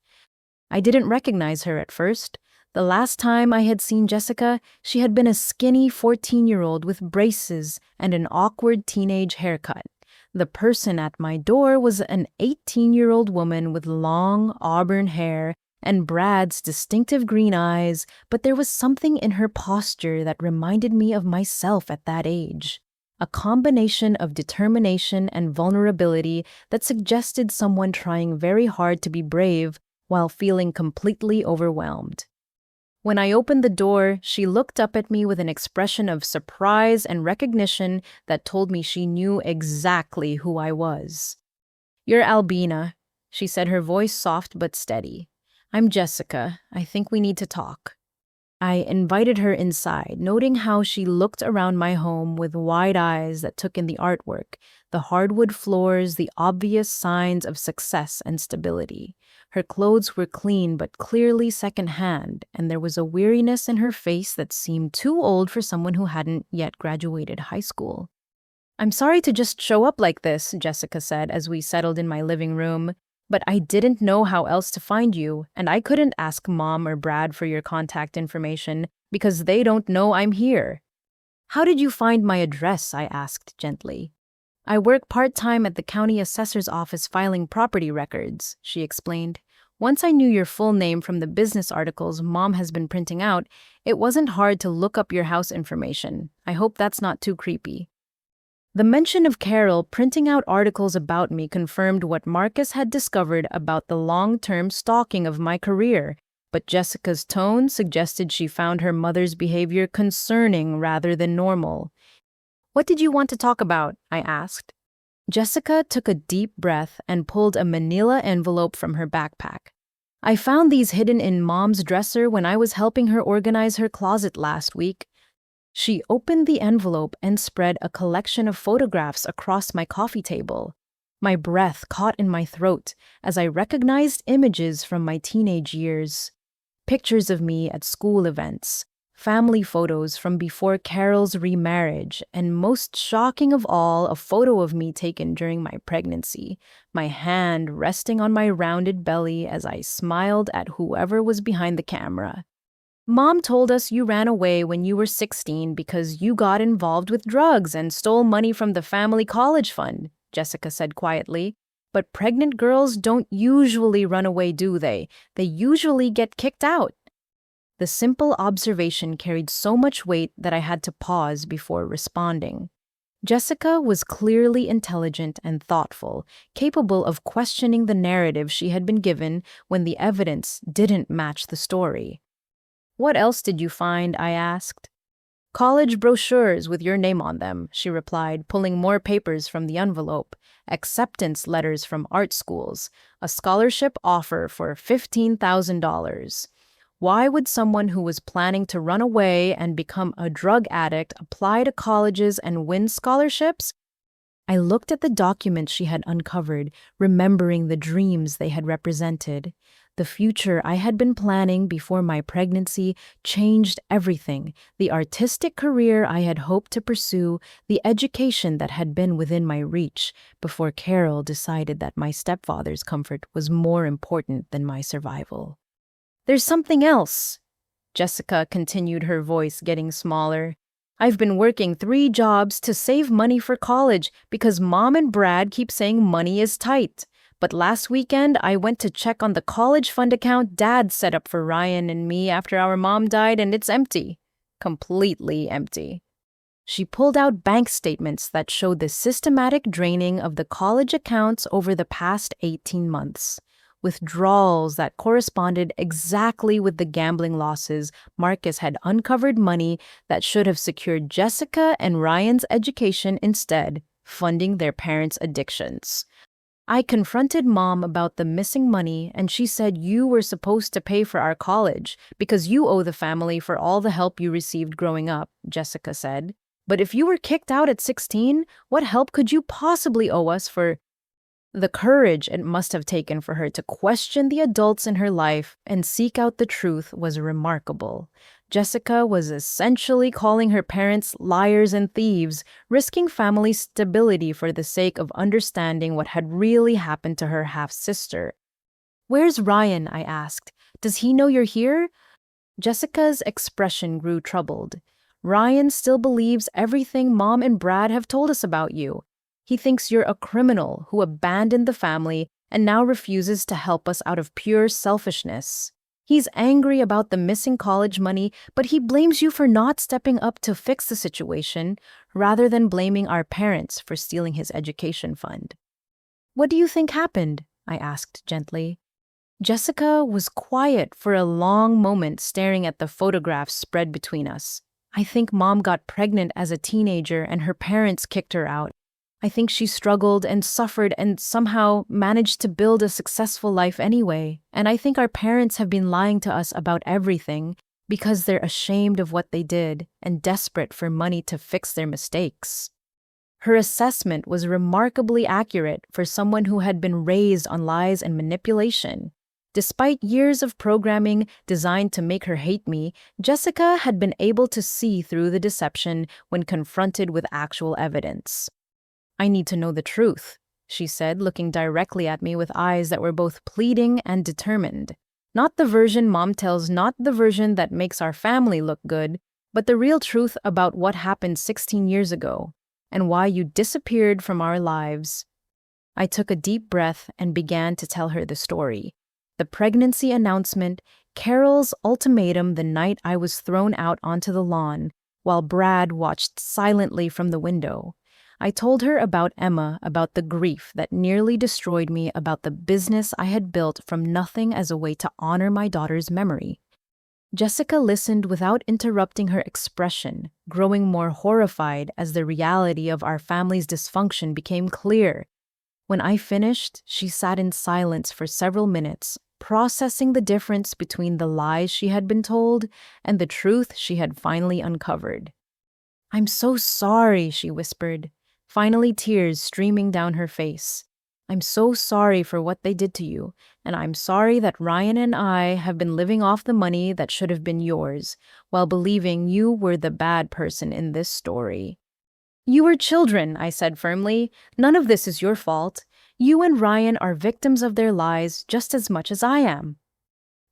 I didn't recognize her at first. The last time I had seen Jessica, she had been a skinny 14-year-old with braces and an awkward teenage haircut. The person at my door was an 18-year-old woman with long auburn hair and Brad's distinctive green eyes, but there was something in her posture that reminded me of myself at that age. A combination of determination and vulnerability that suggested someone trying very hard to be brave while feeling completely overwhelmed. When I opened the door, she looked up at me with an expression of surprise and recognition that told me she knew exactly who I was. "You're Albina," she said, her voice soft but steady. "I'm Jessica. I think we need to talk." I invited her inside, noting how she looked around my home with wide eyes that took in the artwork, the hardwood floors, the obvious signs of success and stability. Her clothes were clean but clearly secondhand, and there was a weariness in her face that seemed too old for someone who hadn't yet graduated high school. "I'm sorry to just show up like this," Jessica said as we settled in my living room, "but I didn't know how else to find you, and I couldn't ask Mom or Brad for your contact information because they don't know I'm here." "How did you find my address?" I asked gently. "I work part-time at the county assessor's office filing property records," she explained. "Once I knew your full name from the business articles Mom has been printing out, it wasn't hard to look up your house information. I hope that's not too creepy." The mention of Carol printing out articles about me confirmed what Marcus had discovered about the long-term stalking of my career, but Jessica's tone suggested she found her mother's behavior concerning rather than normal. "What did you want to talk about?" I asked. Jessica took a deep breath and pulled a manila envelope from her backpack. I found these hidden in Mom's dresser when I was helping her organize her closet last week. She opened the envelope and spread a collection of photographs across my coffee table. My breath caught in my throat as I recognized images from my teenage years. Pictures of me at school events, family photos from before Carol's remarriage, and most shocking of all, a photo of me taken during my pregnancy, my hand resting on my rounded belly as I smiled at whoever was behind the camera. Mom told us you ran away when you were 16 because you got involved with drugs and stole money from the family college fund, Jessica said quietly. But pregnant girls don't usually run away, do they? They usually get kicked out. The simple observation carried so much weight that I had to pause before responding. Jessica was clearly intelligent and thoughtful, capable of questioning the narrative she had been given when the evidence didn't match the story. "What else did you find?" I asked. "College brochures with your name on them," she replied, pulling more papers from the envelope. "Acceptance letters from art schools, a scholarship offer for $15,000. Why would someone who was planning to run away and become a drug addict apply to colleges and win scholarships?" I looked at the documents she had uncovered, remembering the dreams they had represented. The future I had been planning before my pregnancy changed everything: the artistic career I had hoped to pursue, the education that had been within my reach, before Carol decided that my stepfather's comfort was more important than my survival. "There's something else," Jessica continued, her voice getting smaller. "I've been working 3 jobs to save money for college because Mom and Brad keep saying money is tight. But last weekend, I went to check on the college fund account Dad set up for Ryan and me after our mom died, and it's empty. Completely empty." She pulled out bank statements that showed the systematic draining of the college accounts over the past 18 months. Withdrawals that corresponded exactly with the gambling losses. Marcus had uncovered money that should have secured Jessica and Ryan's education instead, funding their parents' addictions. "I confronted Mom about the missing money, and she said you were supposed to pay for our college because you owe the family for all the help you received growing up," Jessica said. "But if you were kicked out at 16, what help could you possibly owe us for—" The courage it must have taken for her to question the adults in her life and seek out the truth was remarkable. Jessica was essentially calling her parents liars and thieves, risking family stability for the sake of understanding what had really happened to her half-sister. "Where's Ryan?" I asked. "Does he know you're here?" Jessica's expression grew troubled. "Ryan still believes everything Mom and Brad have told us about you. He thinks you're a criminal who abandoned the family and now refuses to help us out of pure selfishness. He's angry about the missing college money, but he blames you for not stepping up to fix the situation, rather than blaming our parents for stealing his education fund." "What do you think happened?" I asked gently. Jessica was quiet for a long moment, staring at the photographs spread between us. "I think Mom got pregnant as a teenager and her parents kicked her out. I think she struggled and suffered and somehow managed to build a successful life anyway. And I think our parents have been lying to us about everything because they're ashamed of what they did and desperate for money to fix their mistakes." Her assessment was remarkably accurate for someone who had been raised on lies and manipulation. Despite years of programming designed to make her hate me, Jessica had been able to see through the deception when confronted with actual evidence. "I need to know the truth," she said, looking directly at me with eyes that were both pleading and determined. "Not the version Mom tells, not the version that makes our family look good, but the real truth about what happened 16 years ago and why you disappeared from our lives." I took a deep breath and began to tell her the story. The pregnancy announcement, Carol's ultimatum the night I was thrown out onto the lawn, while Brad watched silently from the window. I told her about Emma, about the grief that nearly destroyed me, about the business I had built from nothing as a way to honor my daughter's memory. Jessica listened without interrupting her expression, growing more horrified as the reality of our family's dysfunction became clear. When I finished, she sat in silence for several minutes, processing the difference between the lies she had been told and the truth she had finally uncovered. "I'm so sorry," she whispered, finally tears streaming down her face. "I'm so sorry for what they did to you, and I'm sorry that Ryan and I have been living off the money that should have been yours, while believing you were the bad person in this story." "You were children," I said firmly. "None of this is your fault. You and Ryan are victims of their lies just as much as I am."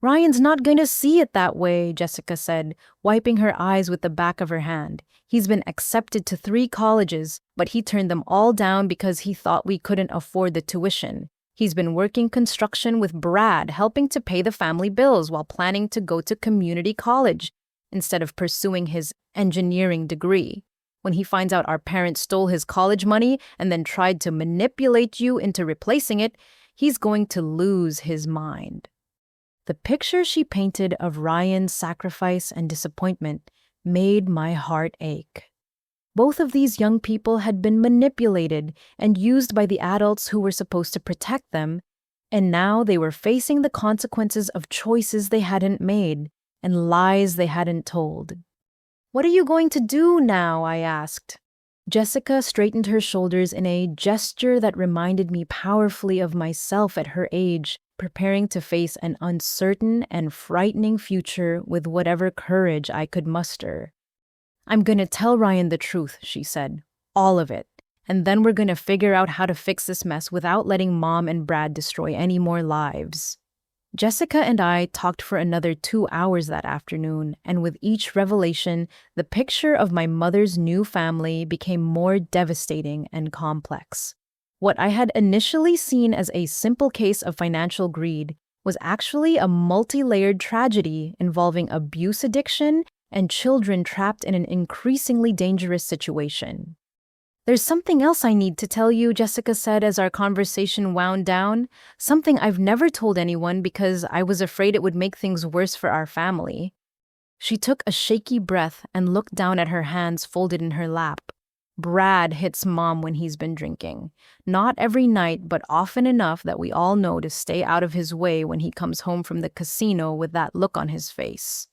"Ryan's not going to see it that way," Jessica said, wiping her eyes with the back of her hand. "He's been accepted to 3 colleges, but he turned them all down because he thought we couldn't afford the tuition. He's been working construction with Brad, helping to pay the family bills while planning to go to community college instead of pursuing his engineering degree. When he finds out our parents stole his college money and then tried to manipulate you into replacing it, he's going to lose his mind." The picture she painted of Ryan's sacrifice and disappointment made my heart ache. Both of these young people had been manipulated and used by the adults who were supposed to protect them, and now they were facing the consequences of choices they hadn't made and lies they hadn't told. "What are you going to do now?" I asked. Jessica straightened her shoulders in a gesture that reminded me powerfully of myself at her age, preparing to face an uncertain and frightening future with whatever courage I could muster. "I'm going to tell Ryan the truth," she said. "All of it. And then we're going to figure out how to fix this mess without letting Mom and Brad destroy any more lives." Jessica and I talked for another 2 hours that afternoon, and with each revelation, the picture of my mother's new family became more devastating and complex. What I had initially seen as a simple case of financial greed was actually a multi-layered tragedy involving abuse addiction and children trapped in an increasingly dangerous situation. "There's something else I need to tell you," Jessica said as our conversation wound down. "Something I've never told anyone because I was afraid it would make things worse for our family." She took a shaky breath and looked down at her hands folded in her lap. "Brad hits Mom when he's been drinking. Not every night, but often enough that we all know to stay out of his way when he comes home from the casino with that look on his face."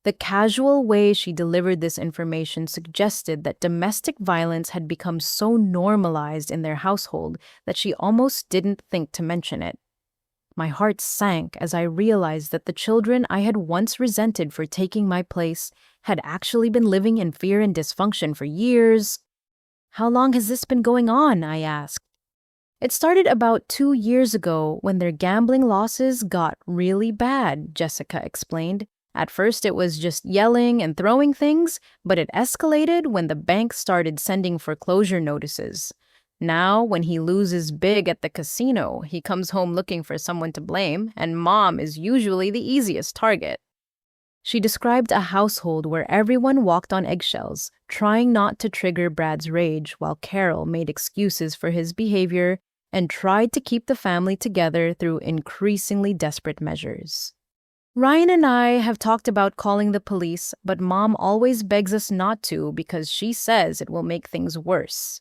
The casual way she delivered this information suggested that domestic violence had become so normalized in their household that she almost didn't think to mention it. My heart sank as I realized that the children I had once resented for taking my place had actually been living in fear and dysfunction for years. "How long has this been going on?" I asked. "It started about 2 years ago when their gambling losses got really bad," Jessica explained. "At first it was just yelling and throwing things, but it escalated when the bank started sending foreclosure notices. Now, when he loses big at the casino, he comes home looking for someone to blame, and Mom is usually the easiest target." She described a household where everyone walked on eggshells, trying not to trigger Brad's rage, while Carol made excuses for his behavior and tried to keep the family together through increasingly desperate measures. "Ryan and I have talked about calling the police, but Mom always begs us not to because she says it will make things worse."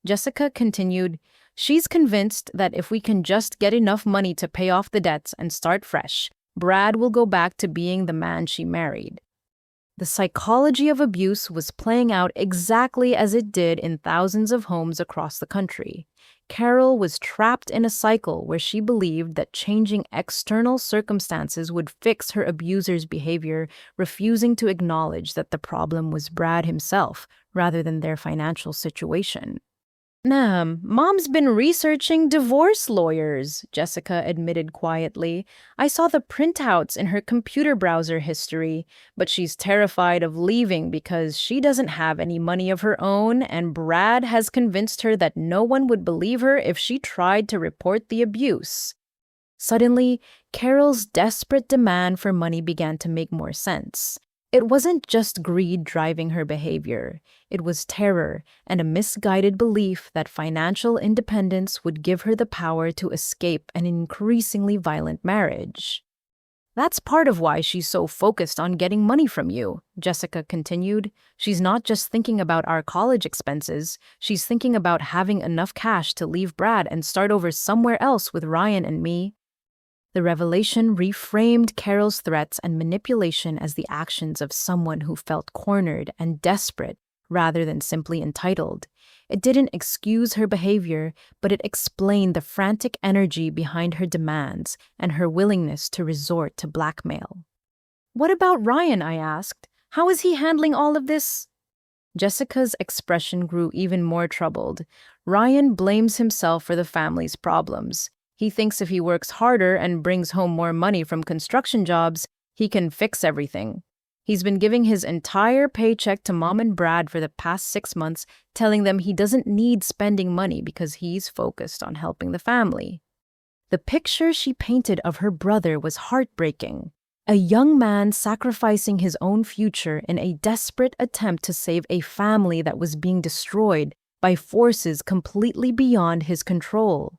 Jessica continued, "She's convinced that if we can just get enough money to pay off the debts and start fresh, Brad will go back to being the man she married." The psychology of abuse was playing out exactly as it did in thousands of homes across the country. Carol was trapped in a cycle where she believed that changing external circumstances would fix her abuser's behavior, refusing to acknowledge that the problem was Brad himself rather than their financial situation. Mom's been researching divorce lawyers," Jessica admitted quietly. "I saw the printouts in her computer browser history, but she's terrified of leaving because she doesn't have any money of her own, and Brad has convinced her that no one would believe her if she tried to report the abuse." Suddenly, Carol's desperate demand for money began to make more sense. It wasn't just greed driving her behavior. It was terror and a misguided belief that financial independence would give her the power to escape an increasingly violent marriage. "That's part of why she's so focused on getting money from you," Jessica continued. "She's not just thinking about our college expenses. She's thinking about having enough cash to leave Brad and start over somewhere else with Ryan and me." The revelation reframed Carol's threats and manipulation as the actions of someone who felt cornered and desperate rather than simply entitled. It didn't excuse her behavior, but it explained the frantic energy behind her demands and her willingness to resort to blackmail. "What about Ryan?" I asked. "How is he handling all of this?" Jessica's expression grew even more troubled. "Ryan blames himself for the family's problems. He thinks if he works harder and brings home more money from construction jobs, he can fix everything. He's been giving his entire paycheck to Mom and Brad for the past 6 months, telling them he doesn't need spending money because he's focused on helping the family." The picture she painted of her brother was heartbreaking. A young man sacrificing his own future in a desperate attempt to save a family that was being destroyed by forces completely beyond his control.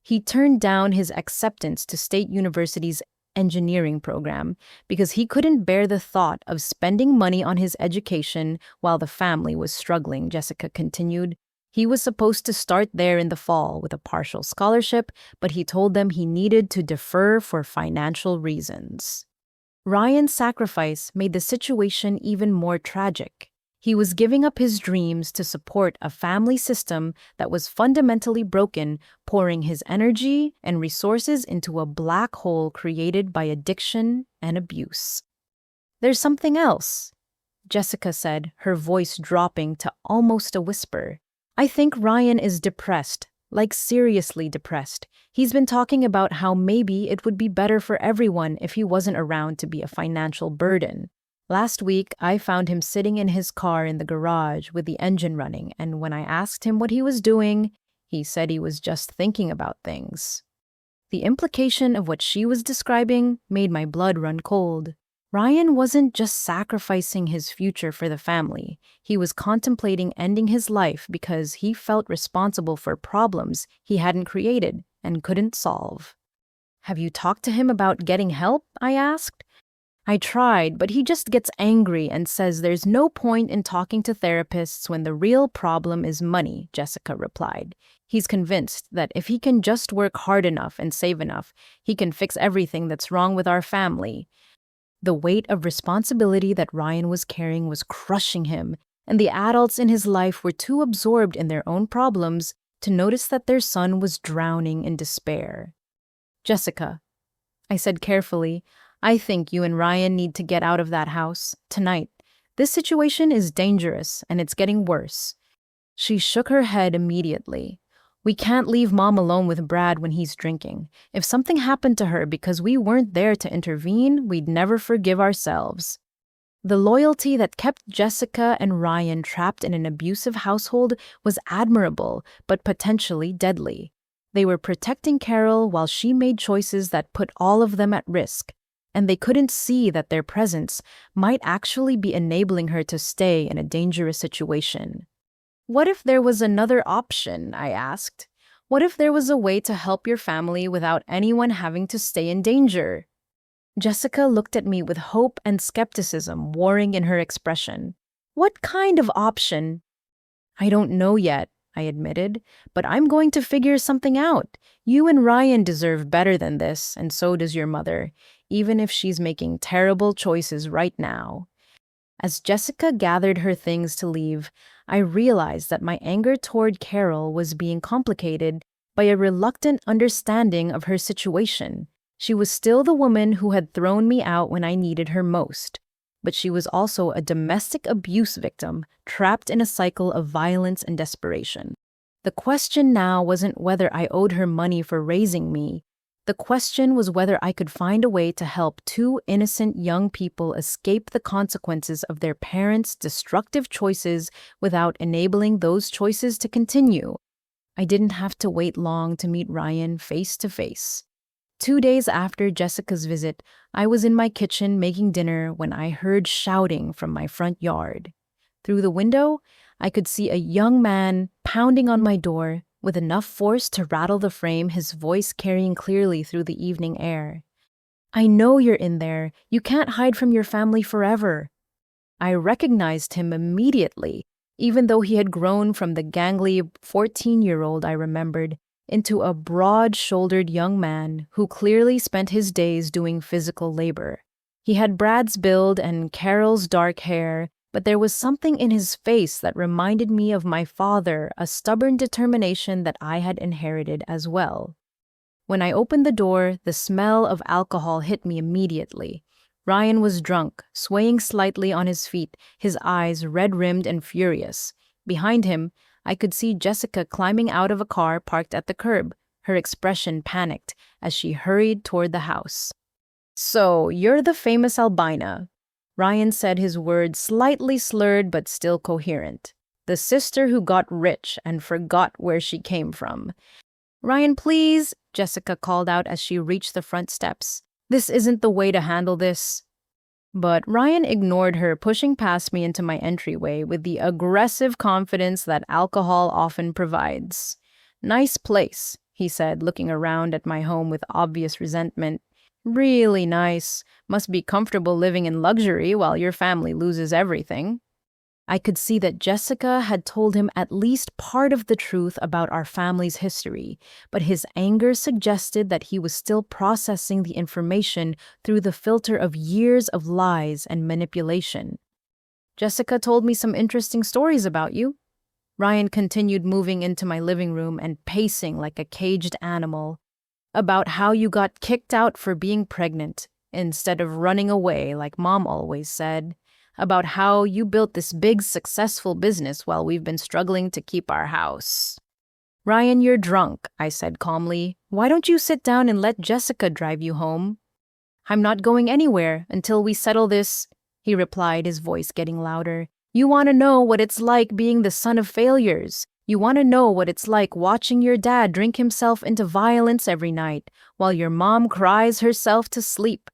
He turned down his acceptance to State University's engineering program because he couldn't bear the thought of spending money on his education while the family was struggling, Jessica continued. He was supposed to start there in the fall with a partial scholarship, but he told them he needed to defer for financial reasons. Ryan's sacrifice made the situation even more tragic. He was giving up his dreams to support a family system that was fundamentally broken, pouring his energy and resources into a black hole created by addiction and abuse. "There's something else," Jessica said, her voice dropping to almost a whisper. "I think Ryan is depressed, like seriously depressed. He's been talking about how maybe it would be better for everyone if he wasn't around to be a financial burden. Last week, I found him sitting in his car in the garage with the engine running, and when I asked him what he was doing, he said he was just thinking about things." The implication of what she was describing made my blood run cold. Ryan wasn't just sacrificing his future for the family. He was contemplating ending his life because he felt responsible for problems he hadn't created and couldn't solve. "Have you talked to him about getting help?" I asked. "I tried, but he just gets angry and says there's no point in talking to therapists when the real problem is money," Jessica replied. "He's convinced that if he can just work hard enough and save enough, he can fix everything that's wrong with our family." The weight of responsibility that Ryan was carrying was crushing him, and the adults in his life were too absorbed in their own problems to notice that their son was drowning in despair. "Jessica," I said carefully, "I think you and Ryan need to get out of that house, tonight. This situation is dangerous, and it's getting worse." She shook her head immediately. "We can't leave Mom alone with Brad when he's drinking. If something happened to her because we weren't there to intervene, we'd never forgive ourselves." The loyalty that kept Jessica and Ryan trapped in an abusive household was admirable, but potentially deadly. They were protecting Carol while she made choices that put all of them at risk, and they couldn't see that their presence might actually be enabling her to stay in a dangerous situation. "What if there was another option?" I asked. "What if there was a way to help your family without anyone having to stay in danger?" Jessica looked at me with hope and skepticism warring in her expression. "What kind of option?" "I don't know yet," I admitted, "but I'm going to figure something out. You and Ryan deserve better than this, and so does your mother, even if she's making terrible choices right now." As Jessica gathered her things to leave, I realized that my anger toward Carol was being complicated by a reluctant understanding of her situation. She was still the woman who had thrown me out when I needed her most, but she was also a domestic abuse victim trapped in a cycle of violence and desperation. The question now wasn't whether I owed her money for raising me. The question was whether I could find a way to help two innocent young people escape the consequences of their parents' destructive choices without enabling those choices to continue. I didn't have to wait long to meet Ryan face to face. 2 days after Jessica's visit, I was in my kitchen making dinner when I heard shouting from my front yard. Through the window, I could see a young man pounding on my door with enough force to rattle the frame, his voice carrying clearly through the evening air. "I know you're in there. You can't hide from your family forever." I recognized him immediately, even though he had grown from the gangly 14-year-old I remembered. into a broad-shouldered young man who clearly spent his days doing physical labor. He had Brad's build and Carol's dark hair, but there was something in his face that reminded me of my father, a stubborn determination that I had inherited as well. When I opened the door, the smell of alcohol hit me immediately. Ryan was drunk, swaying slightly on his feet, his eyes red-rimmed and furious. Behind him, I could see Jessica climbing out of a car parked at the curb, her expression panicked as she hurried toward the house. "So, you're the famous Albina," Ryan said, his words slightly slurred but still coherent. "The sister who got rich and forgot where she came from." "Ryan, please," Jessica called out as she reached the front steps. "This isn't the way to handle this." But Ryan ignored her, pushing past me into my entryway with the aggressive confidence that alcohol often provides. "Nice place," he said, looking around at my home with obvious resentment. "Really nice. Must be comfortable living in luxury while your family loses everything." I could see that Jessica had told him at least part of the truth about our family's history, but his anger suggested that he was still processing the information through the filter of years of lies and manipulation. "Jessica told me some interesting stories about you." Ryan continued, moving into my living room and pacing like a caged animal. "About how you got kicked out for being pregnant, instead of running away like Mom always said. About how you built this big, successful business while we've been struggling to keep our house." "Ryan, you're drunk," I said calmly. "Why don't you sit down and let Jessica drive you home?" "I'm not going anywhere until we settle this," he replied, his voice getting louder. "You want to know what it's like being the son of failures. You want to know what it's like watching your dad drink himself into violence every night while your mom cries herself to sleep.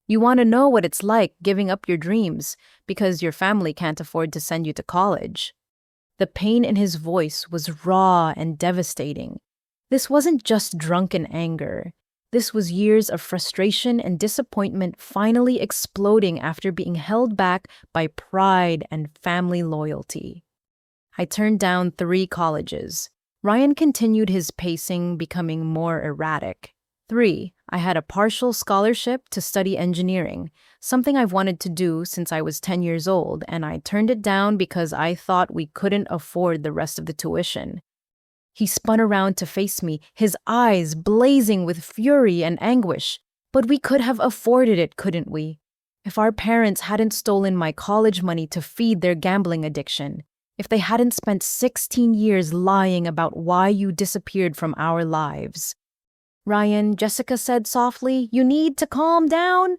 You want to know what it's like giving up your dreams because your family can't afford to send you to college." The pain in his voice was raw and devastating. This wasn't just drunken anger. This was years of frustration and disappointment finally exploding after being held back by pride and family loyalty. I turned down 3 colleges. Ryan continued his pacing, becoming more erratic. 3. I had a partial scholarship to study engineering, something I've wanted to do since I was 10 years old, and I turned it down because I thought we couldn't afford the rest of the tuition. He spun around to face me, his eyes blazing with fury and anguish. "But we could have afforded it, couldn't we? If our parents hadn't stolen my college money to feed their gambling addiction, if they hadn't spent 16 years lying about why you disappeared from our lives." "Ryan," Jessica said softly, "you need to calm down."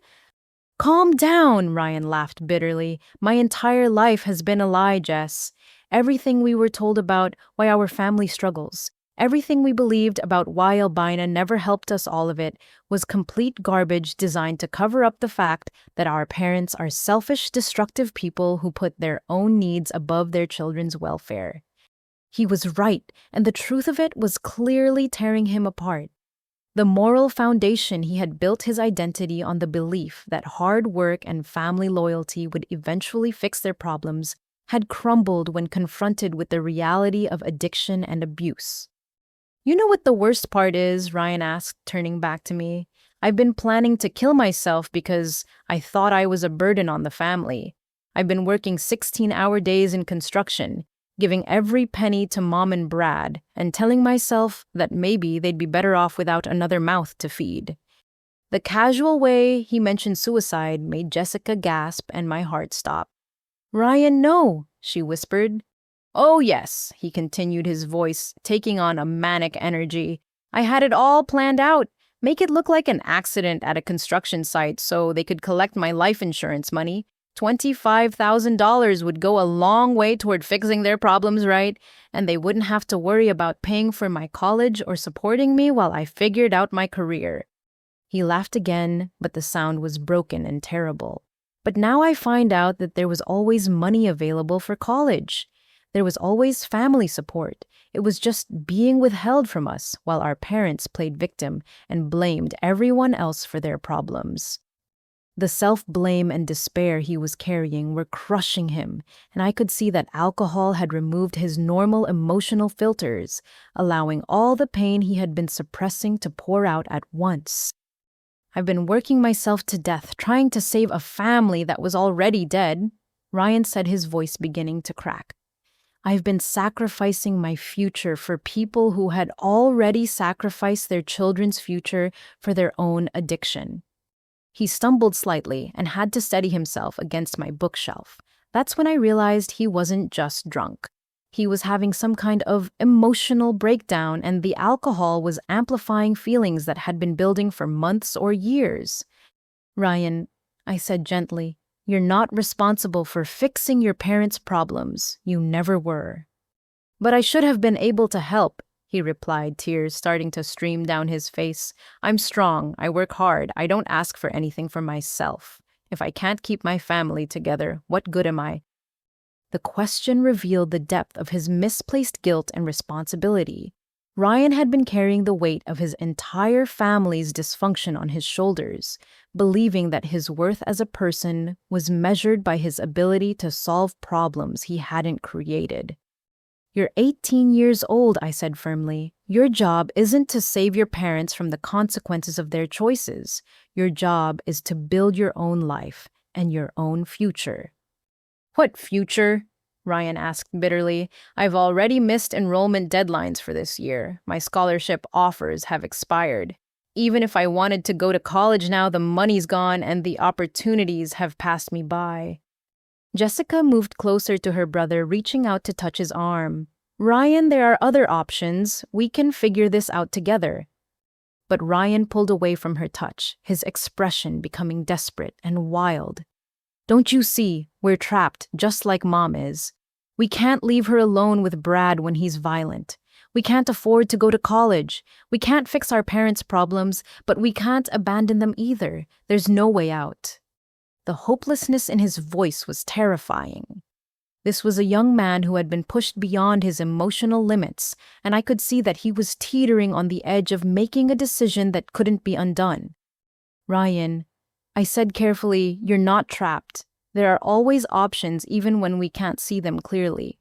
"Calm down," Ryan laughed bitterly. "My entire life has been a lie, Jess. Everything we were told about why our family struggles, everything we believed about why Albina never helped us, all of it, was complete garbage designed to cover up the fact that our parents are selfish, destructive people who put their own needs above their children's welfare." He was right, and the truth of it was clearly tearing him apart. The moral foundation he had built his identity on, the belief that hard work and family loyalty would eventually fix their problems, had crumbled when confronted with the reality of addiction and abuse. "You know what the worst part is?" Ryan asked, turning back to me. "I've been planning to kill myself because I thought I was a burden on the family. I've been working 16-hour days in construction, giving every penny to Mom and Brad, and telling myself that maybe they'd be better off without another mouth to feed." The casual way he mentioned suicide made Jessica gasp and my heart stop. "Ryan, no," she whispered. "Oh yes," he continued, his voice taking on a manic energy. "I had it all planned out. Make it look like an accident at a construction site so they could collect my life insurance money. $25,000 would go a long way toward fixing their problems, right? And they wouldn't have to worry about paying for my college or supporting me while I figured out my career." He laughed again, but the sound was broken and terrible. "But now I find out that there was always money available for college. There was always family support. It was just being withheld from us while our parents played victim and blamed everyone else for their problems." The self-blame and despair he was carrying were crushing him, and I could see that alcohol had removed his normal emotional filters, allowing all the pain he had been suppressing to pour out at once. I've been working myself to death, trying to save a family that was already dead, Ryan said, his voice beginning to crack. I've been sacrificing my future for people who had already sacrificed their children's future for their own addiction. He stumbled slightly and had to steady himself against my bookshelf. That's when I realized he wasn't just drunk. He was having some kind of emotional breakdown, and the alcohol was amplifying feelings that had been building for months or years. Ryan, I said gently, you're not responsible for fixing your parents' problems. You never were. But I should have been able to help, he replied, tears starting to stream down his face. I'm strong, I work hard, I don't ask for anything for myself. If I can't keep my family together, what good am I? The question revealed the depth of his misplaced guilt and responsibility. Ryan had been carrying the weight of his entire family's dysfunction on his shoulders, believing that his worth as a person was measured by his ability to solve problems he hadn't created. You're 18 years old, I said firmly. Your job isn't to save your parents from the consequences of their choices. Your job is to build your own life and your own future. What future? Ryan asked bitterly. I've already missed enrollment deadlines for this year. My scholarship offers have expired. Even if I wanted to go to college now, the money's gone and the opportunities have passed me by. Jessica moved closer to her brother, reaching out to touch his arm. Ryan, there are other options. We can figure this out together. But Ryan pulled away from her touch, his expression becoming desperate and wild. Don't you see? We're trapped, just like Mom is. We can't leave her alone with Brad when he's violent. We can't afford to go to college. We can't fix our parents' problems, but we can't abandon them either. There's no way out. The hopelessness in his voice was terrifying. This was a young man who had been pushed beyond his emotional limits, and I could see that he was teetering on the edge of making a decision that couldn't be undone. Ryan, I said carefully, you're not trapped. There are always options even when we can't see them clearly.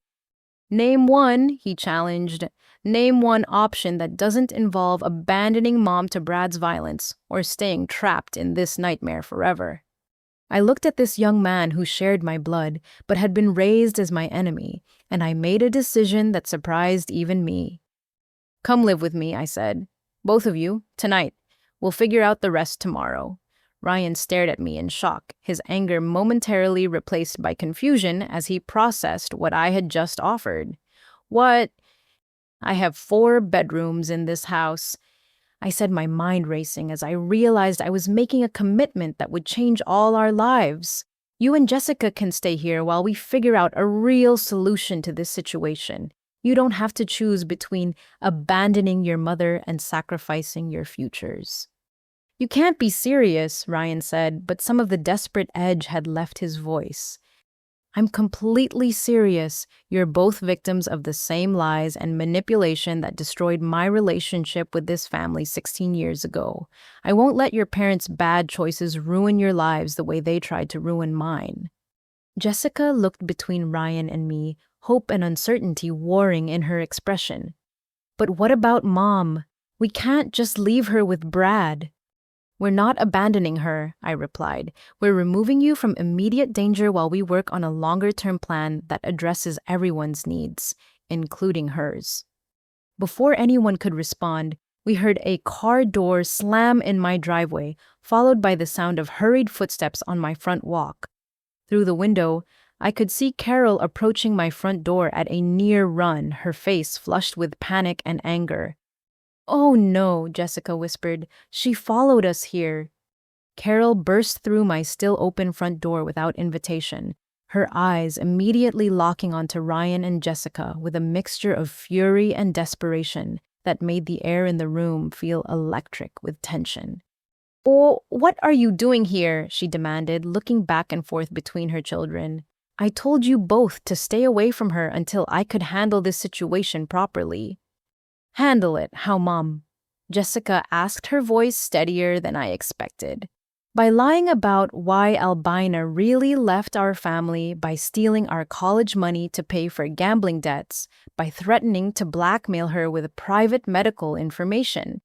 Name one, he challenged. Name one option that doesn't involve abandoning Mom to Brad's violence or staying trapped in this nightmare forever. I looked at this young man who shared my blood but had been raised as my enemy, and I made a decision that surprised even me. Come live with me, I said. Both of you, tonight. We'll figure out the rest tomorrow. Ryan stared at me in shock, his anger momentarily replaced by confusion as he processed what I had just offered. What? I have 4 bedrooms in this house, I said, my mind racing as I realized I was making a commitment that would change all our lives. You and Jessica can stay here while we figure out a real solution to this situation. You don't have to choose between abandoning your mother and sacrificing your futures. You can't be serious, Ryan said, but some of the desperate edge had left his voice. I'm completely serious. You're both victims of the same lies and manipulation that destroyed my relationship with this family 16 years ago. I won't let your parents' bad choices ruin your lives the way they tried to ruin mine. Jessica looked between Ryan and me, hope and uncertainty warring in her expression. But what about Mom? We can't just leave her with Brad. We're not abandoning her, I replied. We're removing you from immediate danger while we work on a longer-term plan that addresses everyone's needs, including hers. Before anyone could respond, we heard a car door slam in my driveway, followed by the sound of hurried footsteps on my front walk. Through the window, I could see Carol approaching my front door at a near run, her face flushed with panic and anger. Oh no, Jessica whispered. She followed us here. Carol burst through my still open front door without invitation, her eyes immediately locking onto Ryan and Jessica with a mixture of fury and desperation that made the air in the room feel electric with tension. Oh, what are you doing here? She demanded, looking back and forth between her children. I told you both to stay away from her until I could handle this situation properly. Handle it, how, Mom? Jessica asked, her voice steadier than I expected. By lying about why Albina really left our family, by stealing our college money to pay for gambling debts, by threatening to blackmail her with private medical information.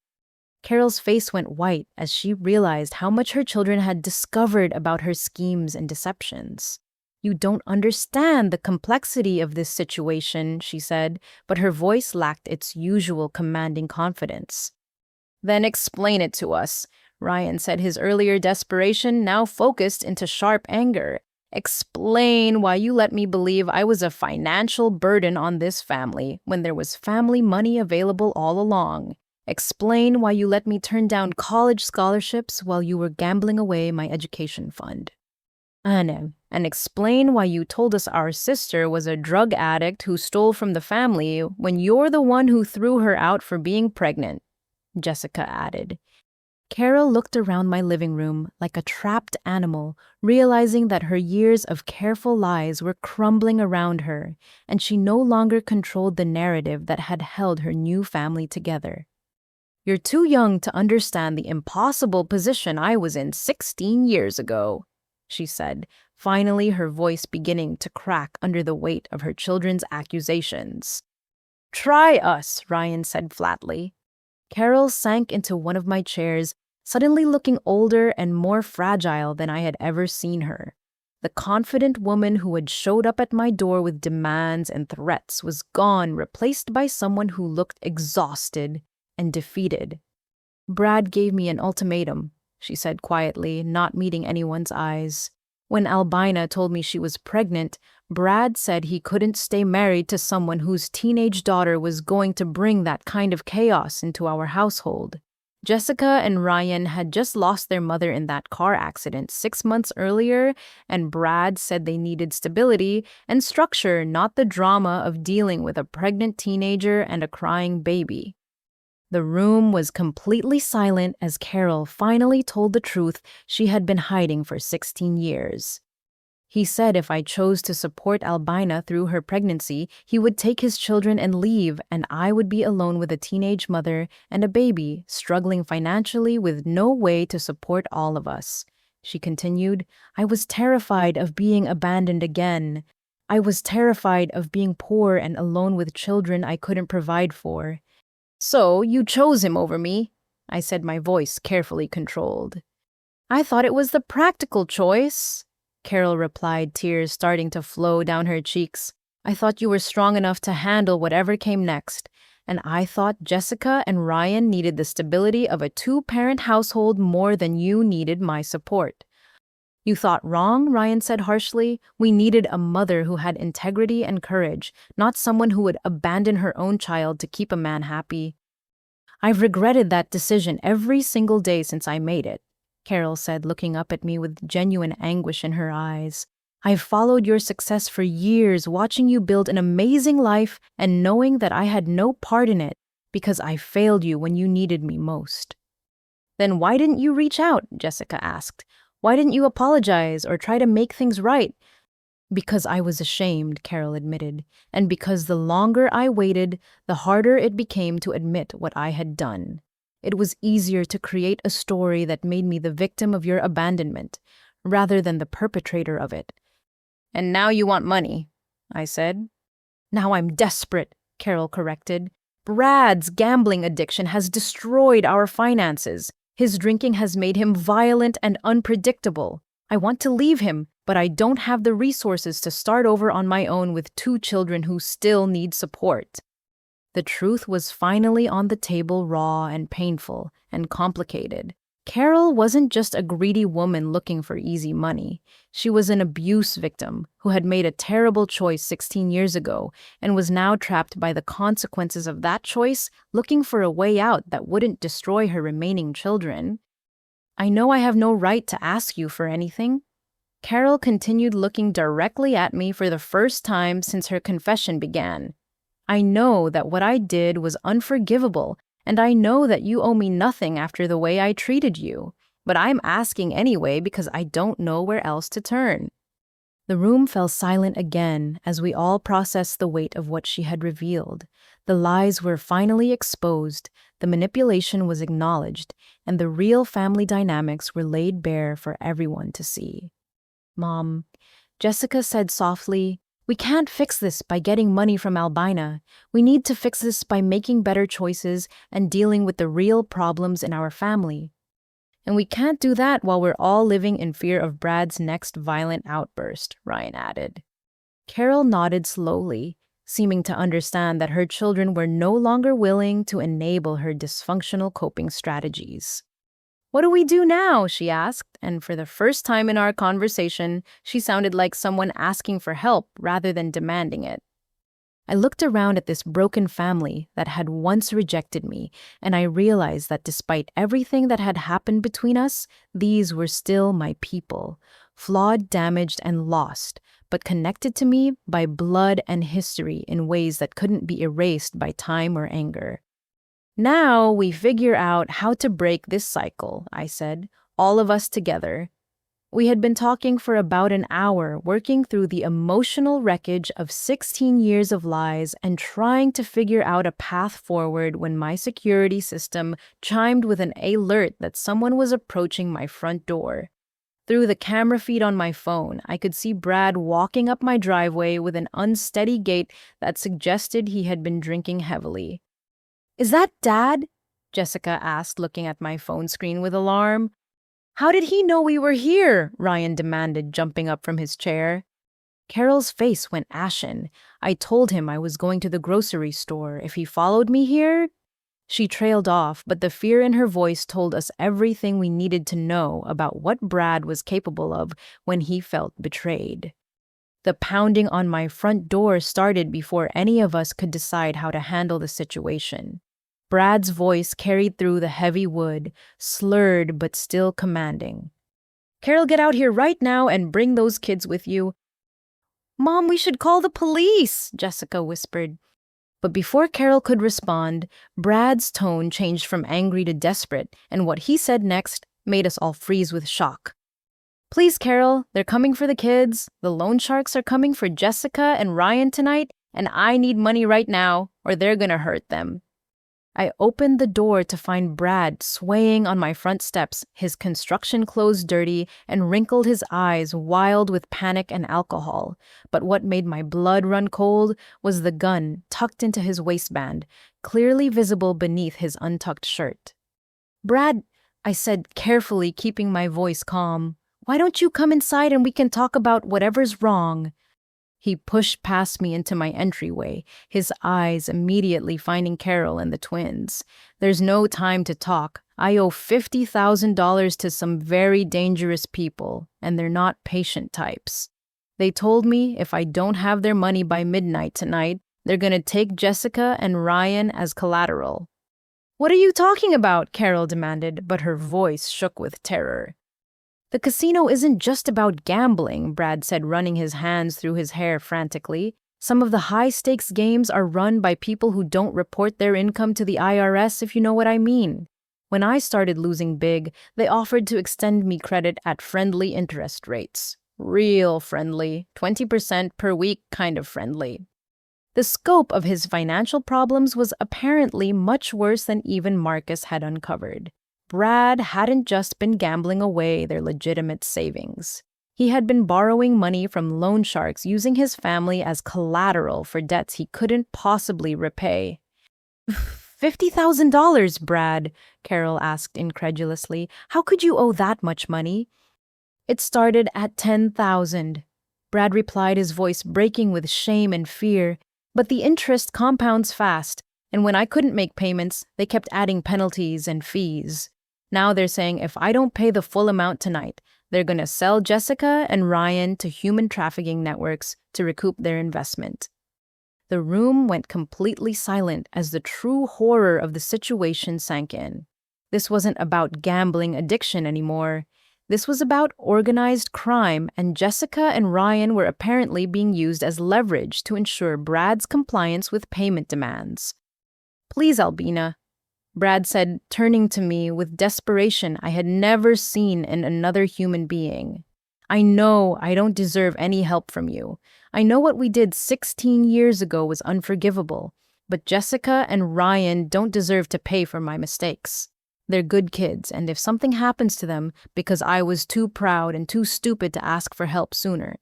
Carol's face went white as she realized how much her children had discovered about her schemes and deceptions. You don't understand the complexity of this situation, she said, but her voice lacked its usual commanding confidence. Then explain it to us, Ryan said, his earlier desperation now focused into sharp anger. Explain why you let me believe I was a financial burden on this family when there was family money available all along. Explain why you let me turn down college scholarships while you were gambling away my education fund. And explain why you told us our sister was a drug addict who stole from the family when you're the one who threw her out for being pregnant, Jessica added. Carol looked around my living room like a trapped animal, realizing that her years of careful lies were crumbling around her, and she no longer controlled the narrative that had held her new family together. You're too young to understand the impossible position I was in 16 years ago, she said, finally her voice beginning to crack under the weight of her children's accusations. Try us, Ryan said flatly. Carol sank into one of my chairs, suddenly looking older and more fragile than I had ever seen her. The confident woman who had showed up at my door with demands and threats was gone, replaced by someone who looked exhausted and defeated. Brad gave me an ultimatum, she said quietly, not meeting anyone's eyes. When Albina told me she was pregnant, Brad said he couldn't stay married to someone whose teenage daughter was going to bring that kind of chaos into our household. Jessica and Ryan had just lost their mother in that car accident 6 months earlier, and Brad said they needed stability and structure, not the drama of dealing with a pregnant teenager and a crying baby. The room was completely silent as Carol finally told the truth she had been hiding for 16 years. He said if I chose to support Albina through her pregnancy, he would take his children and leave, and I would be alone with a teenage mother and a baby, struggling financially with no way to support all of us. She continued, I was terrified of being abandoned again. I was terrified of being poor and alone with children I couldn't provide for. So you chose him over me, I said, my voice carefully controlled. I thought it was the practical choice, Carol replied, tears starting to flow down her cheeks. I thought you were strong enough to handle whatever came next, and I thought Jessica and Ryan needed the stability of a 2-parent household more than you needed my support. You thought wrong, Ryan said harshly. We needed a mother who had integrity and courage, not someone who would abandon her own child to keep a man happy. I've regretted that decision every single day since I made it, Carol said, looking up at me with genuine anguish in her eyes. I've followed your success for years, watching you build an amazing life and knowing that I had no part in it because I failed you when you needed me most. Then why didn't you reach out? Jessica asked. Why didn't you apologize or try to make things right? Because I was ashamed, Carol admitted, and because the longer I waited, the harder it became to admit what I had done. It was easier to create a story that made me the victim of your abandonment, rather than the perpetrator of it. And now you want money, I said. Now I'm desperate, Carol corrected. Brad's gambling addiction has destroyed our finances. His drinking has made him violent and unpredictable. I want to leave him, but I don't have the resources to start over on my own with 2 children who still need support. The truth was finally on the table, raw and painful and complicated. Carol wasn't just a greedy woman looking for easy money. She was an abuse victim who had made a terrible choice 16 years ago and was now trapped by the consequences of that choice, looking for a way out that wouldn't destroy her remaining children. I know I have no right to ask you for anything. Carol continued, looking directly at me for the first time since her confession began. I know that what I did was unforgivable, and I know that you owe me nothing after the way I treated you, but I'm asking anyway because I don't know where else to turn. The room fell silent again as we all processed the weight of what she had revealed. The lies were finally exposed, the manipulation was acknowledged, and the real family dynamics were laid bare for everyone to see. Mom, Jessica said softly, we can't fix this by getting money from Albina. We need to fix this by making better choices and dealing with the real problems in our family. And we can't do that while we're all living in fear of Brad's next violent outburst, Ryan added. Carol nodded slowly, seeming to understand that her children were no longer willing to enable her dysfunctional coping strategies. What do we do now? She asked, and for the first time in our conversation, she sounded like someone asking for help rather than demanding it. I looked around at this broken family that had once rejected me, and I realized that despite everything that had happened between us, these were still my people, flawed, damaged, and lost, but connected to me by blood and history in ways that couldn't be erased by time or anger. Now we figure out how to break this cycle, I said, all of us together. We had been talking for about an hour, working through the emotional wreckage of 16 years of lies and trying to figure out a path forward when my security system chimed with an alert that someone was approaching my front door. Through the camera feed on my phone, I could see Brad walking up my driveway with an unsteady gait that suggested he had been drinking heavily. Is that Dad? Jessica asked, looking at my phone screen with alarm. How did he know we were here? Ryan demanded, jumping up from his chair. Carol's face went ashen. I told him I was going to the grocery store. If he followed me here? She trailed off, but the fear in her voice told us everything we needed to know about what Brad was capable of when he felt betrayed. The pounding on my front door started before any of us could decide how to handle the situation. Brad's voice carried through the heavy wood, slurred but still commanding. Carol, get out here right now and bring those kids with you. Mom, we should call the police, Jessica whispered. But before Carol could respond, Brad's tone changed from angry to desperate, and what he said next made us all freeze with shock. Please, Carol, they're coming for the kids. The loan sharks are coming for Jessica and Ryan tonight, and I need money right now, or they're gonna hurt them. I opened the door to find Brad swaying on my front steps, his construction clothes dirty, and wrinkled his eyes wild with panic and alcohol. But what made my blood run cold was the gun tucked into his waistband, clearly visible beneath his untucked shirt. Brad, I said, carefully keeping my voice calm, why don't you come inside and we can talk about whatever's wrong? He pushed past me into my entryway, his eyes immediately finding Carol and the twins. There's no time to talk. I owe $50,000 to some very dangerous people, and they're not patient types. They told me if I don't have their money by midnight tonight, they're gonna take Jessica and Ryan as collateral. What are you talking about? Carol demanded, but her voice shook with terror. The casino isn't just about gambling, Brad said, running his hands through his hair frantically. Some of the high-stakes games are run by people who don't report their income to the IRS, if you know what I mean. When I started losing big, they offered to extend me credit at friendly interest rates. Real friendly, 20% per week kind of friendly. The scope of his financial problems was apparently much worse than even Marcus had uncovered. Brad hadn't just been gambling away their legitimate savings. He had been borrowing money from loan sharks using his family as collateral for debts he couldn't possibly repay. $50,000, Brad, Carol asked incredulously. How could you owe that much money? It started at $10,000. Brad replied, his voice breaking with shame and fear. But the interest compounds fast, and when I couldn't make payments, they kept adding penalties and fees. Now they're saying if I don't pay the full amount tonight, they're going to sell Jessica and Ryan to human trafficking networks to recoup their investment. The room went completely silent as the true horror of the situation sank in. This wasn't about gambling addiction anymore. This was about organized crime, and Jessica and Ryan were apparently being used as leverage to ensure Brad's compliance with payment demands. Please, Albina, Brad said, turning to me with desperation I had never seen in another human being. I know I don't deserve any help from you. I know what we did 16 years ago was unforgivable. But Jessica and Ryan don't deserve to pay for my mistakes. They're good kids, and if something happens to them because I was too proud and too stupid to ask for help sooner.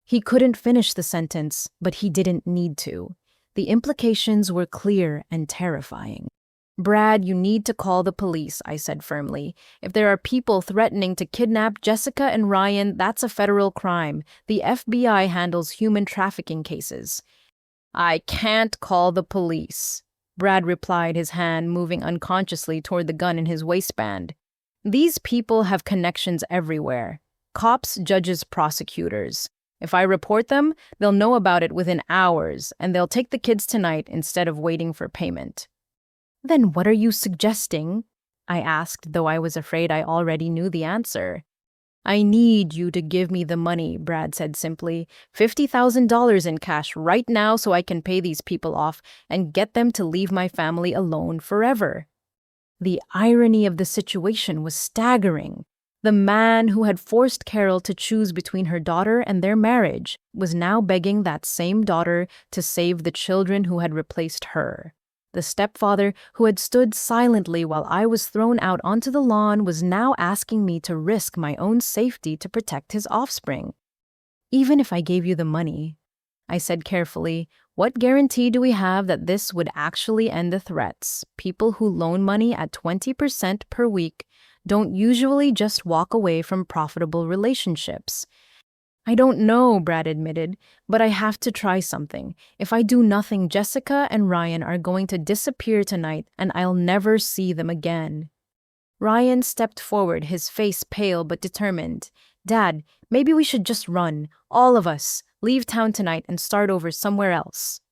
He couldn't finish the sentence, but he didn't need to. The implications were clear and terrifying. Brad, you need to call the police, I said firmly. If there are people threatening to kidnap Jessica and Ryan, that's a federal crime. The FBI handles human trafficking cases. I can't call the police, Brad replied, his hand moving unconsciously toward the gun in his waistband. These people have connections everywhere. Cops, judges, prosecutors. If I report them, they'll know about it within hours, and they'll take the kids tonight instead of waiting for payment. Then what are you suggesting? I asked, though I was afraid I already knew the answer. I need you to give me the money, Brad said simply. $50,000 in cash right now so I can pay these people off and get them to leave my family alone forever. The irony of the situation was staggering. The man who had forced Carol to choose between her daughter and their marriage was now begging that same daughter to save the children who had replaced her. The stepfather, who had stood silently while I was thrown out onto the lawn, was now asking me to risk my own safety to protect his offspring. Even if I gave you the money, I said carefully, what guarantee do we have that this would actually end the threats? People who loan money at 20% per week don't usually just walk away from profitable relationships. I don't know, Brad admitted, but I have to try something. If I do nothing, Jessica and Ryan are going to disappear tonight and I'll never see them again. Ryan stepped forward, his face pale but determined. Dad, maybe we should just run, all of us, leave town tonight and start over somewhere else.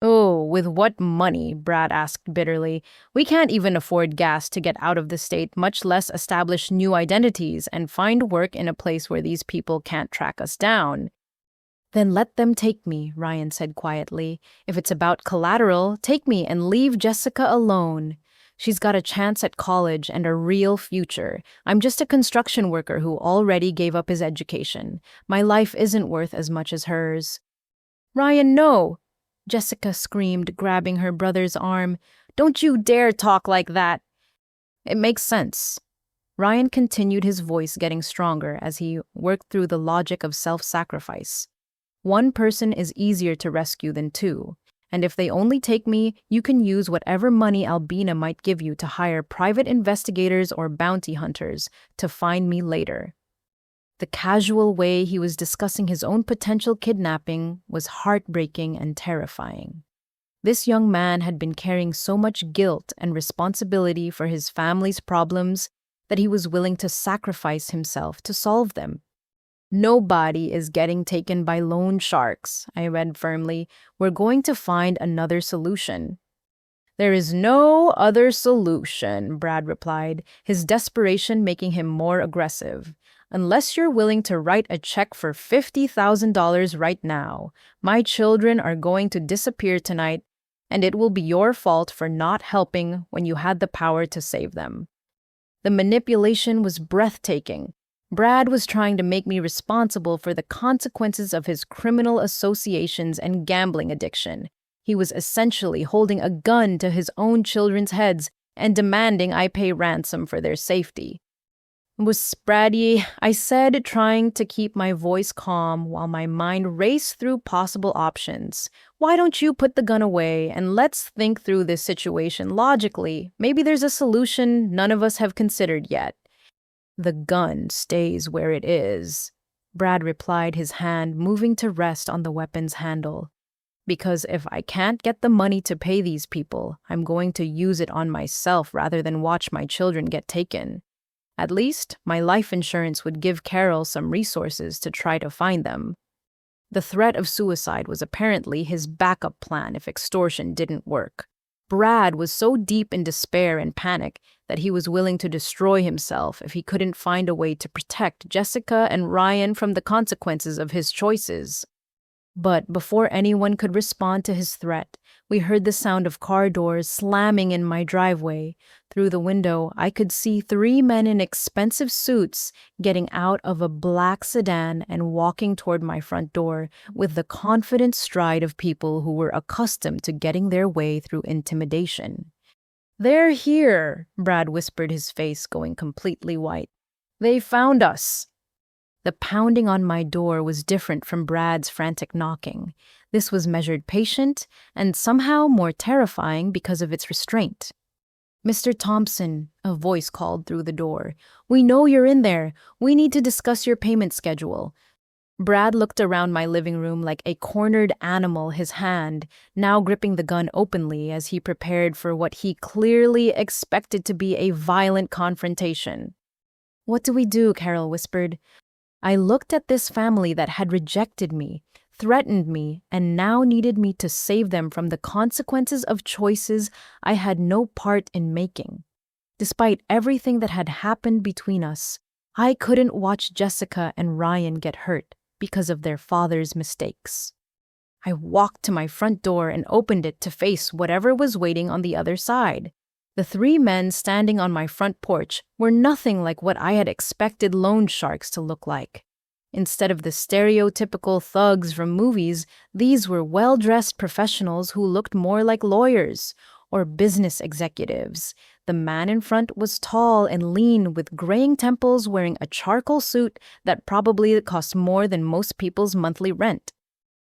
Oh, with what money? Brad asked bitterly. We can't even afford gas to get out of the state, much less establish new identities and find work in a place where these people can't track us down. Then let them take me, Ryan said quietly. If it's about collateral, take me and leave Jessica alone. She's got a chance at college and a real future. I'm just a construction worker who already gave up his education. My life isn't worth as much as hers. Ryan, no! Jessica screamed, grabbing her brother's arm. Don't you dare talk like that. It makes sense. Ryan continued, his voice getting stronger as he worked through the logic of self-sacrifice. One person is easier to rescue than two, and if they only take me, you can use whatever money Albina might give you to hire private investigators or bounty hunters to find me later. The casual way he was discussing his own potential kidnapping was heartbreaking and terrifying. This young man had been carrying so much guilt and responsibility for his family's problems that he was willing to sacrifice himself to solve them. Nobody is getting taken by loan sharks, I read firmly. We're going to find another solution. There is no other solution, Brad replied, his desperation making him more aggressive. Unless you're willing to write a check for $50,000 right now, my children are going to disappear tonight, and it will be your fault for not helping when you had the power to save them. The manipulation was breathtaking. Brad was trying to make me responsible for the consequences of his criminal associations and gambling addiction. He was essentially holding a gun to his own children's heads and demanding I pay ransom for their safety. Was Spraddy, I said, trying to keep my voice calm while my mind raced through possible options. Why don't you put the gun away and let's think through this situation logically? Maybe there's a solution none of us have considered yet. The gun stays where it is, Brad replied, his hand moving to rest on the weapon's handle. Because if I can't get the money to pay these people, I'm going to use it on myself rather than watch my children get taken. At least, my life insurance would give Carol some resources to try to find them. The threat of suicide was apparently his backup plan if extortion didn't work. Brad was so deep in despair and panic that he was willing to destroy himself if he couldn't find a way to protect Jessica and Ryan from the consequences of his choices. But before anyone could respond to his threat, we heard the sound of car doors slamming in my driveway. Through the window, I could see three men in expensive suits getting out of a black sedan and walking toward my front door with the confident stride of people who were accustomed to getting their way through intimidation. "They're here," Brad whispered, his face going completely white. "They found us." The pounding on my door was different from Brad's frantic knocking. This was measured patient and somehow more terrifying because of its restraint. "Mr. Thompson," a voice called through the door. "We know you're in there. We need to discuss your payment schedule." Brad looked around my living room like a cornered animal, his hand now gripping the gun openly as he prepared for what he clearly expected to be a violent confrontation. "What do we do?" Carol whispered. I looked at this family that had rejected me, threatened me, and now needed me to save them from the consequences of choices I had no part in making. Despite everything that had happened between us, I couldn't watch Jessica and Ryan get hurt because of their father's mistakes. I walked to my front door and opened it to face whatever was waiting on the other side. The three men standing on my front porch were nothing like what I had expected loan sharks to look like. Instead of the stereotypical thugs from movies, these were well-dressed professionals who looked more like lawyers or business executives. The man in front was tall and lean with graying temples, wearing a charcoal suit that probably cost more than most people's monthly rent.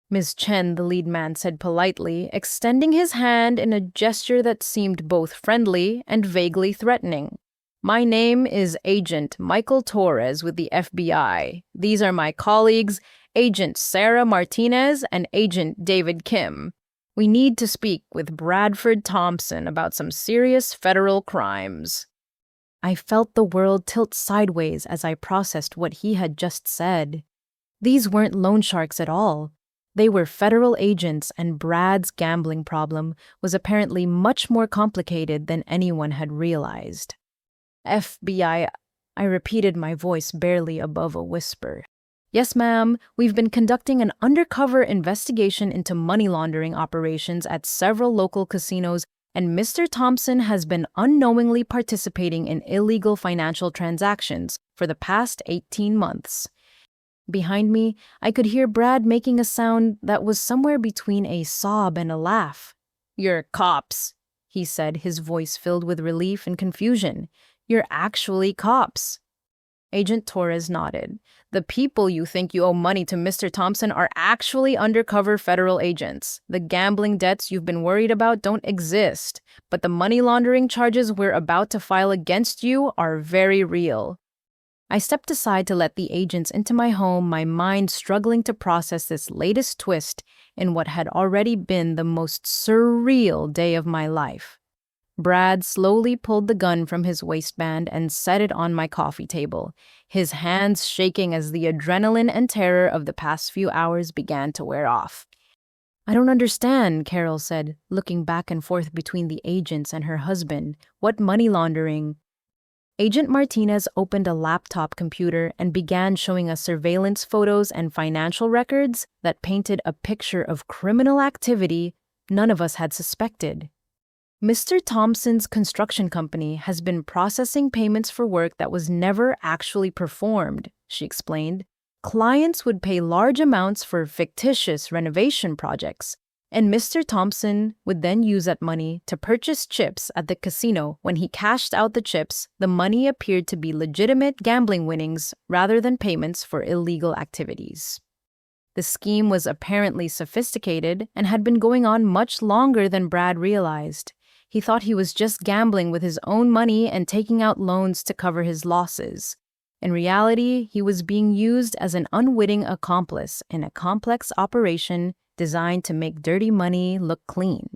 "Ms. Chen," the lead man said politely, extending his hand in a gesture that seemed both friendly and vaguely threatening. "My name is Agent Michael Torres with the FBI. These are my colleagues, Agent Sarah Martinez and Agent David Kim. We need to speak with Bradford Thompson about some serious federal crimes." I felt the world tilt sideways as I processed what he had just said. These weren't loan sharks at all. They were federal agents, and Brad's gambling problem was apparently much more complicated than anyone had realized. "FBI," I repeated, my voice barely above a whisper. "Yes, ma'am. We've been conducting an undercover investigation into money laundering operations at several local casinos, and Mr. Thompson has been unknowingly participating in illegal financial transactions for the past 18 months. Behind me, I could hear Brad making a sound that was somewhere between a sob and a laugh. "You're cops," he said, his voice filled with relief and confusion. "You're actually cops." Agent Torres nodded. "The people you think you owe money to Mr. Thompson are actually undercover federal agents. The gambling debts you've been worried about don't exist, but the money laundering charges we're about to file against you are very real." I stepped aside to let the agents into my home, my mind struggling to process this latest twist in what had already been the most surreal day of my life. Brad slowly pulled the gun from his waistband and set it on my coffee table, his hands shaking as the adrenaline and terror of the past few hours began to wear off. "I don't understand," Carol said, looking back and forth between the agents and her husband. "What money laundering?" Agent Martinez opened a laptop computer and began showing us surveillance photos and financial records that painted a picture of criminal activity none of us had suspected. "Mr. Thompson's construction company has been processing payments for work that was never actually performed," she explained. "Clients would pay large amounts for fictitious renovation projects, and Mr. Thompson would then use that money to purchase chips at the casino. When he cashed out the chips, the money appeared to be legitimate gambling winnings rather than payments for illegal activities." The scheme was apparently sophisticated and had been going on much longer than Brad realized. He thought he was just gambling with his own money and taking out loans to cover his losses. In reality, he was being used as an unwitting accomplice in a complex operation designed to make dirty money look clean.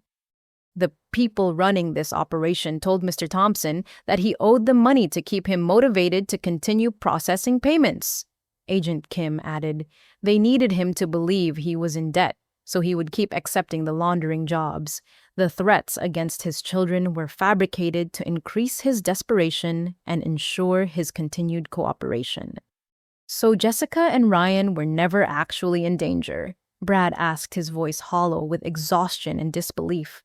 The people running this operation told Mr. Thompson that he owed them money to keep him motivated to continue processing payments. Agent Kim added, "They needed him to believe he was in debt, so he would keep accepting the laundering jobs. The threats against his children were fabricated to increase his desperation and ensure his continued cooperation." "So Jessica and Ryan were never actually in danger?" Brad asked, his voice hollow with exhaustion and disbelief.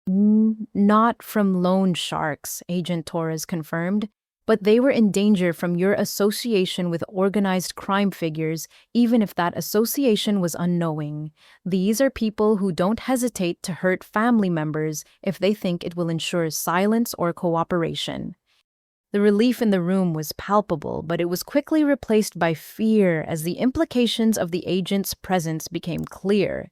Not from loan sharks, Agent Torres confirmed, but they were in danger from your association with organized crime figures, even if that association was unknowing. These are people who don't hesitate to hurt family members if they think it will ensure silence or cooperation. The relief in the room was palpable, but it was quickly replaced by fear as the implications of the agent's presence became clear.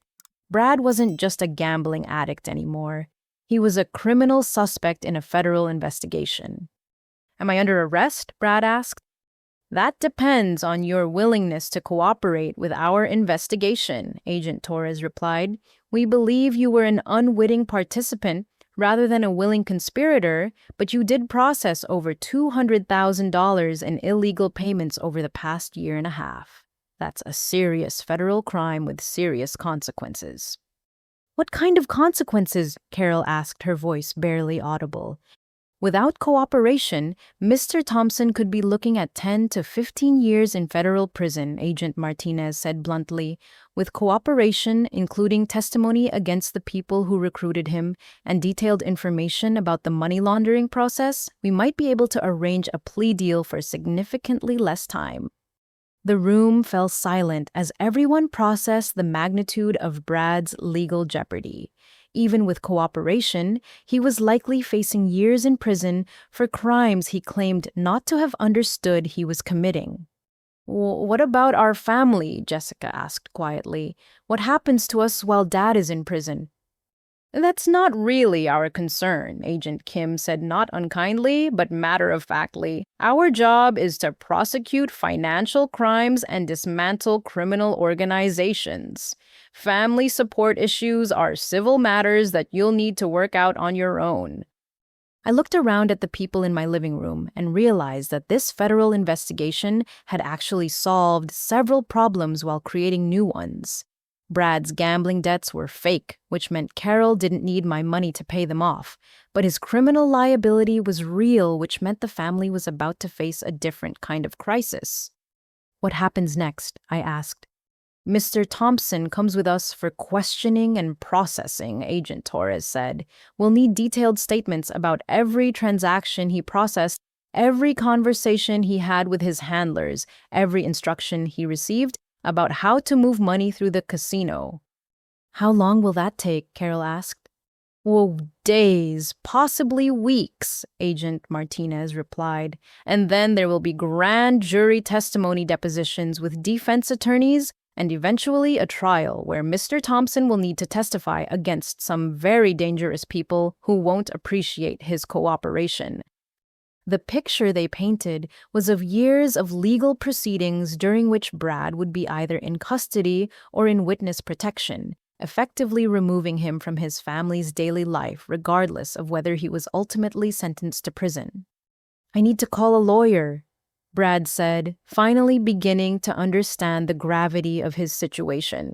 Brad wasn't just a gambling addict anymore. He was a criminal suspect in a federal investigation. Am I under arrest? Brad asked. That depends on your willingness to cooperate with our investigation, Agent Torres replied. We believe you were an unwitting participant rather than a willing conspirator, but you did process over $200,000 in illegal payments over the past year and a half. That's a serious federal crime with serious consequences. What kind of consequences? Carol asked, her voice barely audible. Without cooperation, Mr. Thompson could be looking at 10 to 15 years in federal prison, Agent Martinez said bluntly. With cooperation, including testimony against the people who recruited him and detailed information about the money laundering process, we might be able to arrange a plea deal for significantly less time. The room fell silent as everyone processed the magnitude of Brad's legal jeopardy. Even with cooperation, he was likely facing years in prison for crimes he claimed not to have understood he was committing. What about our family? Jessica asked quietly. What happens to us while Dad is in prison? That's not really our concern, Agent Kim said not unkindly, but matter-of-factly. Our job is to prosecute financial crimes and dismantle criminal organizations. Family support issues are civil matters that you'll need to work out on your own. I looked around at the people in my living room and realized that this federal investigation had actually solved several problems while creating new ones. Brad's gambling debts were fake, which meant Carol didn't need my money to pay them off. But his criminal liability was real, which meant the family was about to face a different kind of crisis. What happens next? I asked. Mr. Thompson comes with us for questioning and processing, Agent Torres said. We'll need detailed statements about every transaction he processed, every conversation he had with his handlers, every instruction he received, about how to move money through the casino. How long will that take? Carol asked. Well, days, possibly weeks, Agent Martinez replied. And then there will be grand jury testimony depositions with defense attorneys and eventually a trial where Mr. Thompson will need to testify against some very dangerous people who won't appreciate his cooperation. The picture they painted was of years of legal proceedings during which Brad would be either in custody or in witness protection, effectively removing him from his family's daily life regardless of whether he was ultimately sentenced to prison. I need to call a lawyer, Brad said, finally beginning to understand the gravity of his situation.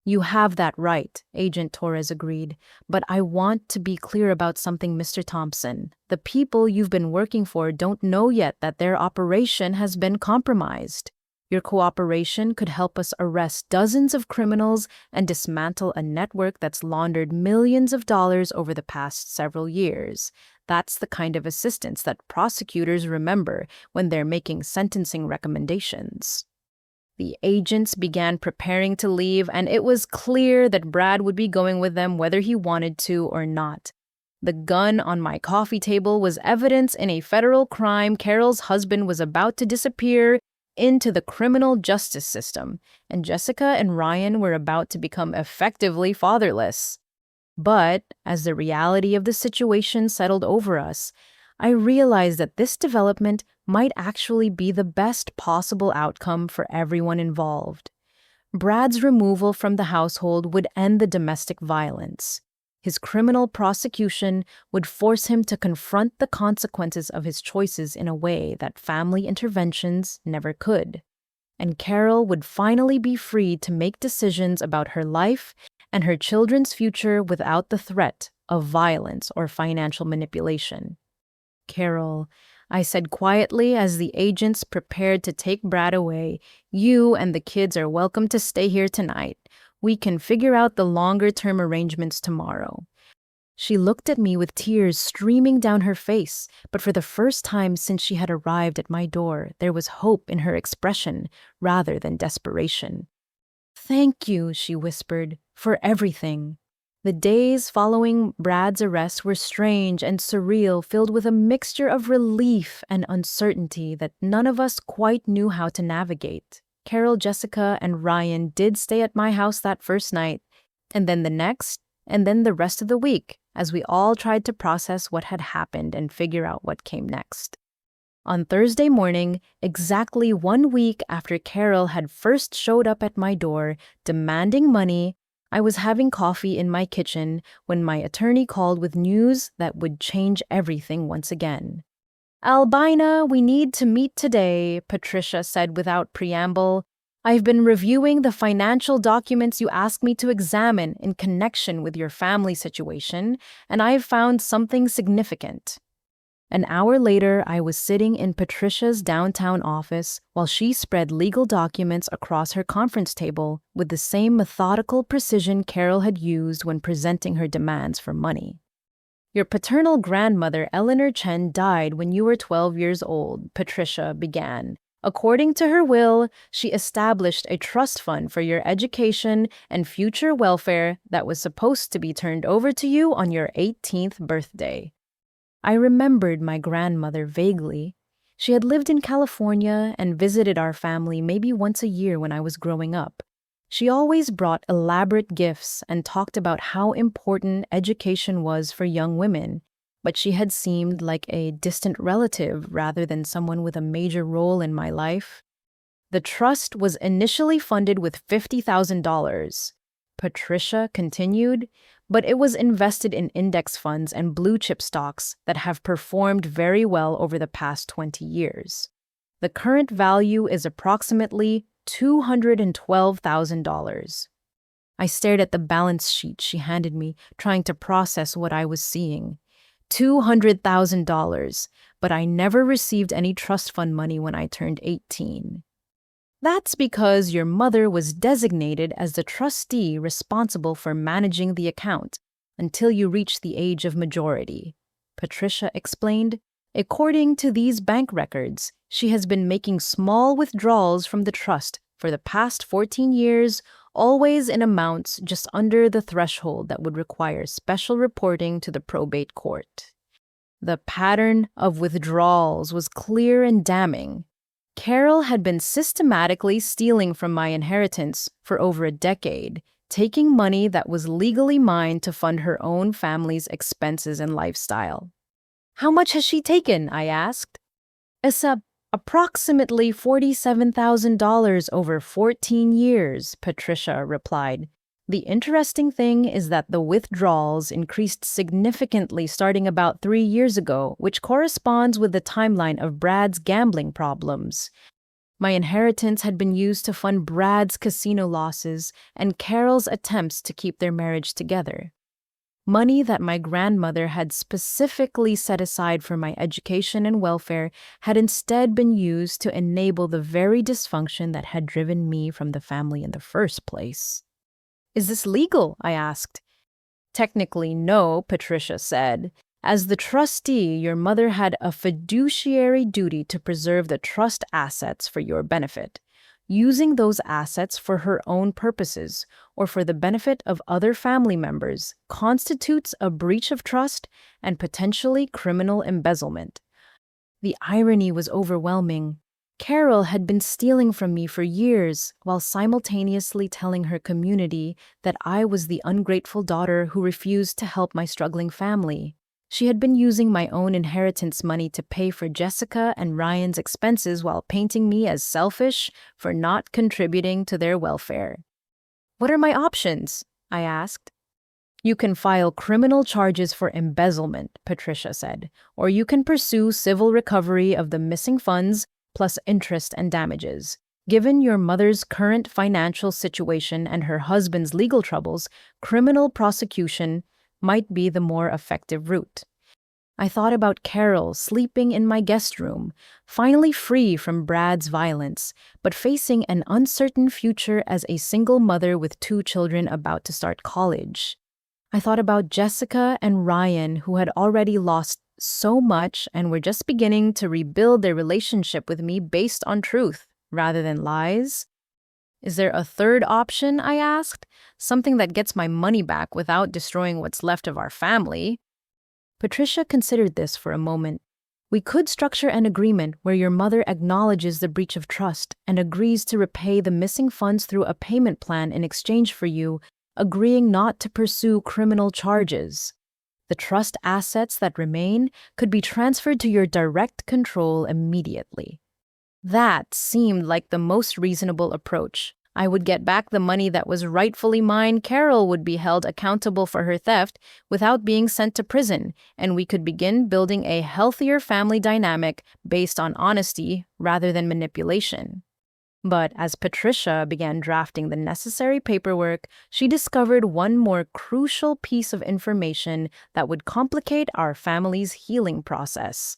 You have that right, Agent Torres agreed, but I want to be clear about something, Mr. Thompson. The people you've been working for don't know yet that their operation has been compromised. Your cooperation could help us arrest dozens of criminals and dismantle a network that's laundered millions of dollars over the past several years. That's the kind of assistance that prosecutors remember when they're making sentencing recommendations. The agents began preparing to leave, and it was clear that Brad would be going with them whether he wanted to or not. The gun on my coffee table was evidence in a federal crime. Carol's husband was about to disappear into the criminal justice system, and Jessica and Ryan were about to become effectively fatherless. But as the reality of the situation settled over us, I realized that this development might actually be the best possible outcome for everyone involved. Brad's removal from the household would end the domestic violence. His criminal prosecution would force him to confront the consequences of his choices in a way that family interventions never could. And Carol would finally be free to make decisions about her life and her children's future without the threat of violence or financial manipulation. Carol, I said quietly as the agents prepared to take Brad away, you and the kids are welcome to stay here tonight. We can figure out the longer-term arrangements tomorrow. She looked at me with tears streaming down her face, but for the first time since she had arrived at my door, there was hope in her expression rather than desperation. "Thank you," she whispered, "for everything." The days following Brad's arrest were strange and surreal, filled with a mixture of relief and uncertainty that none of us quite knew how to navigate. Carol, Jessica, and Ryan did stay at my house that first night, and then the next, and then the rest of the week, as we all tried to process what had happened and figure out what came next. On Thursday morning, exactly 1 week after Carol had first showed up at my door demanding money, I was having coffee in my kitchen when my attorney called with news that would change everything once again. "Albina, we need to meet today," Patricia said without preamble. "I've been reviewing the financial documents you asked me to examine in connection with your family situation, and I've found something significant." An hour later, I was sitting in Patricia's downtown office while she spread legal documents across her conference table with the same methodical precision Carol had used when presenting her demands for money. "Your paternal grandmother, Eleanor Chen, died when you were 12 years old," Patricia began. "According to her will, she established a trust fund for your education and future welfare that was supposed to be turned over to you on your 18th birthday. I remembered my grandmother vaguely. She had lived in California and visited our family maybe once a year when I was growing up. She always brought elaborate gifts and talked about how important education was for young women, but she had seemed like a distant relative rather than someone with a major role in my life. The trust was initially funded with $50,000. Patricia continued, but it was invested in index funds and blue chip stocks that have performed very well over the past 20 years. The current value is approximately $212,000. I stared at the balance sheet she handed me, trying to process what I was seeing. $200,000, but I never received any trust fund money when I turned 18. "That's because your mother was designated as the trustee responsible for managing the account until you reached the age of majority," Patricia explained. "According to these bank records, she has been making small withdrawals from the trust for the past 14 years, always in amounts just under the threshold that would require special reporting to the probate court." The pattern of withdrawals was clear and damning. Carol had been systematically stealing from my inheritance for over a decade, taking money that was legally mine to fund her own family's expenses and lifestyle. "How much has she taken?" I asked. "It's approximately $47,000 over 14 years, Patricia replied. "The interesting thing is that the withdrawals increased significantly starting about 3 years ago, which corresponds with the timeline of Brad's gambling problems. My inheritance had been used to fund Brad's casino losses and Carol's attempts to keep their marriage together. Money that my grandmother had specifically set aside for my education and welfare had instead been used to enable the very dysfunction that had driven me from the family in the first place." "Is this legal?" I asked. "Technically, no," Patricia said. "As the trustee, your mother had a fiduciary duty to preserve the trust assets for your benefit. Using those assets for her own purposes or for the benefit of other family members constitutes a breach of trust and potentially criminal embezzlement." The irony was overwhelming. Carol had been stealing from me for years while simultaneously telling her community that I was the ungrateful daughter who refused to help my struggling family. She had been using my own inheritance money to pay for Jessica and Ryan's expenses while painting me as selfish for not contributing to their welfare. "What are my options?" I asked. "You can file criminal charges for embezzlement," Patricia said, "or you can pursue civil recovery of the missing funds plus interest and damages. Given your mother's current financial situation and her husband's legal troubles, criminal prosecution might be the more effective route." I thought about Carol sleeping in my guest room, finally free from Brad's violence, but facing an uncertain future as a single mother with 2 children about to start college. I thought about Jessica and Ryan, who had already lost so much and were just beginning to rebuild their relationship with me based on truth rather than lies. Is there a third option? I asked. Something that gets my money back without destroying what's left of our family. Patricia considered this for a moment. We could structure an agreement where your mother acknowledges the breach of trust and agrees to repay the missing funds through a payment plan in exchange for you agreeing not to pursue criminal charges. The trust assets that remain could be transferred to your direct control immediately. That seemed like the most reasonable approach. I would get back the money that was rightfully mine, Carol would be held accountable for her theft without being sent to prison, and we could begin building a healthier family dynamic based on honesty rather than manipulation. But as Patricia began drafting the necessary paperwork, she discovered one more crucial piece of information that would complicate our family's healing process.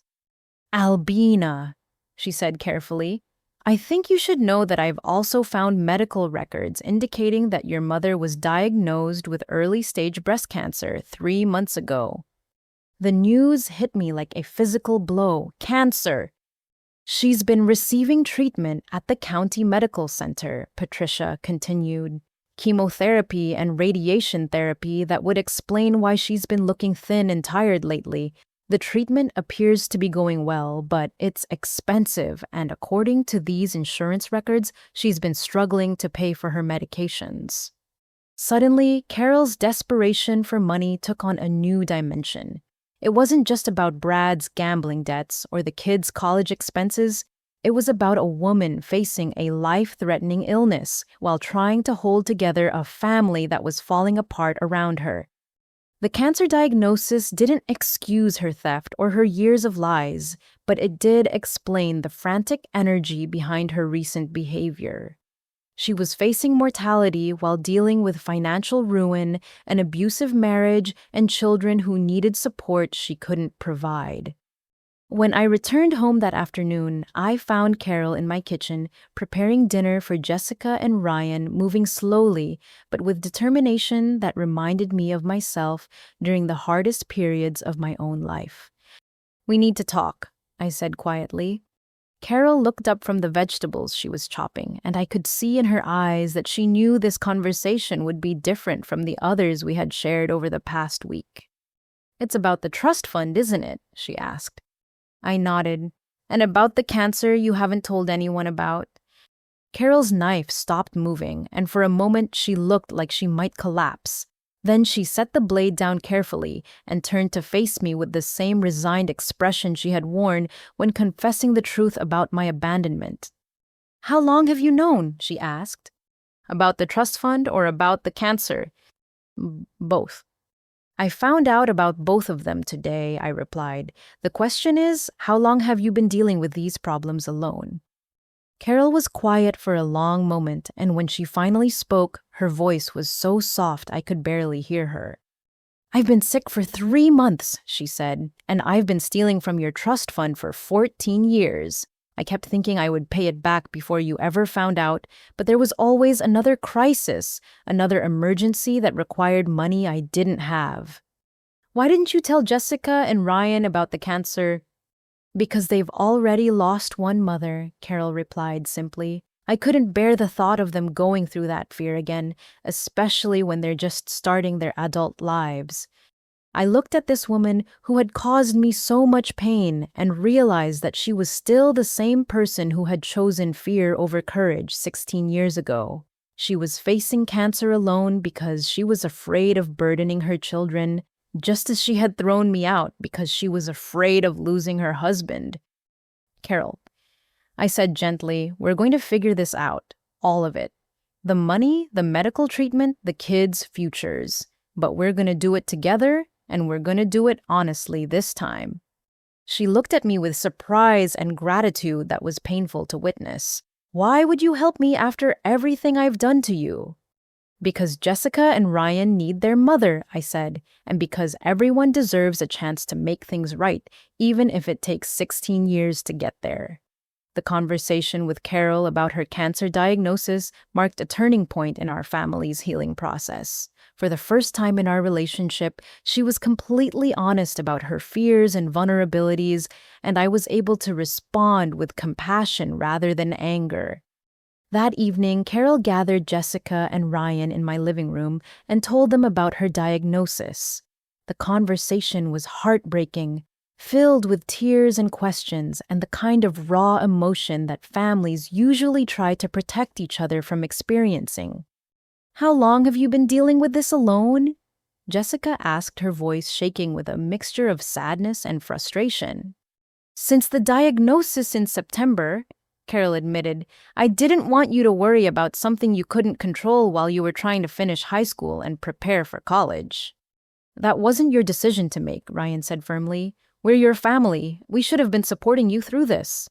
Albina, she said carefully, I think you should know that I've also found medical records indicating that your mother was diagnosed with early-stage breast cancer 3 months ago. The news hit me like a physical blow. Cancer! She's been receiving treatment at the county medical center, Patricia continued. Chemotherapy and radiation therapy that would explain why she's been looking thin and tired lately. The treatment appears to be going well, but it's expensive, and according to these insurance records, she's been struggling to pay for her medications. Suddenly, Carol's desperation for money took on a new dimension. It wasn't just about Brad's gambling debts or the kids' college expenses. It was about a woman facing a life-threatening illness while trying to hold together a family that was falling apart around her. The cancer diagnosis didn't excuse her theft or her years of lies, but it did explain the frantic energy behind her recent behavior. She was facing mortality while dealing with financial ruin, an abusive marriage, and children who needed support she couldn't provide. When I returned home that afternoon, I found Carol in my kitchen, preparing dinner for Jessica and Ryan, moving slowly, but with determination that reminded me of myself during the hardest periods of my own life. We need to talk, I said quietly. Carol looked up from the vegetables she was chopping, and I could see in her eyes that she knew this conversation would be different from the others we had shared over the past week. It's about the trust fund, isn't it? She asked. I nodded. And about the cancer you haven't told anyone about? Carol's knife stopped moving, and for a moment she looked like she might collapse. Then she set the blade down carefully and turned to face me with the same resigned expression she had worn when confessing the truth about my abandonment. How long have you known? She asked. About the trust fund or about the cancer? Both. I found out about both of them today, I replied. The question is, how long have you been dealing with these problems alone? Carol was quiet for a long moment, and when she finally spoke, her voice was so soft I could barely hear her. I've been sick for 3 months, she said, and I've been stealing from your trust fund for 14 years. I kept thinking I would pay it back before you ever found out, but there was always another crisis, another emergency that required money I didn't have. Why didn't you tell Jessica and Ryan about the cancer? Because they've already lost one mother, Carol replied simply. I couldn't bear the thought of them going through that fear again, especially when they're just starting their adult lives. I looked at this woman who had caused me so much pain and realized that she was still the same person who had chosen fear over courage 16 years ago. She was facing cancer alone because she was afraid of burdening her children, just as she had thrown me out because she was afraid of losing her husband. Carol, I said gently, we're going to figure this out, all of it. The money, the medical treatment, the kids' futures. But we're going to do it together, and we're going to do it honestly this time. She looked at me with surprise and gratitude that was painful to witness. Why would you help me after everything I've done to you? Because Jessica and Ryan need their mother, I said, and because everyone deserves a chance to make things right, even if it takes 16 years to get there. The conversation with Carol about her cancer diagnosis marked a turning point in our family's healing process. For the first time in our relationship, she was completely honest about her fears and vulnerabilities, and I was able to respond with compassion rather than anger. That evening, Carol gathered Jessica and Ryan in my living room and told them about her diagnosis. The conversation was heartbreaking, filled with tears and questions and the kind of raw emotion that families usually try to protect each other from experiencing. "How long have you been dealing with this alone?" Jessica asked, her voice shaking with a mixture of sadness and frustration. "Since the diagnosis in September," Carol admitted. "I didn't want you to worry about something you couldn't control while you were trying to finish high school and prepare for college." "That wasn't your decision to make," Ryan said firmly. "We're your family. We should have been supporting you through this."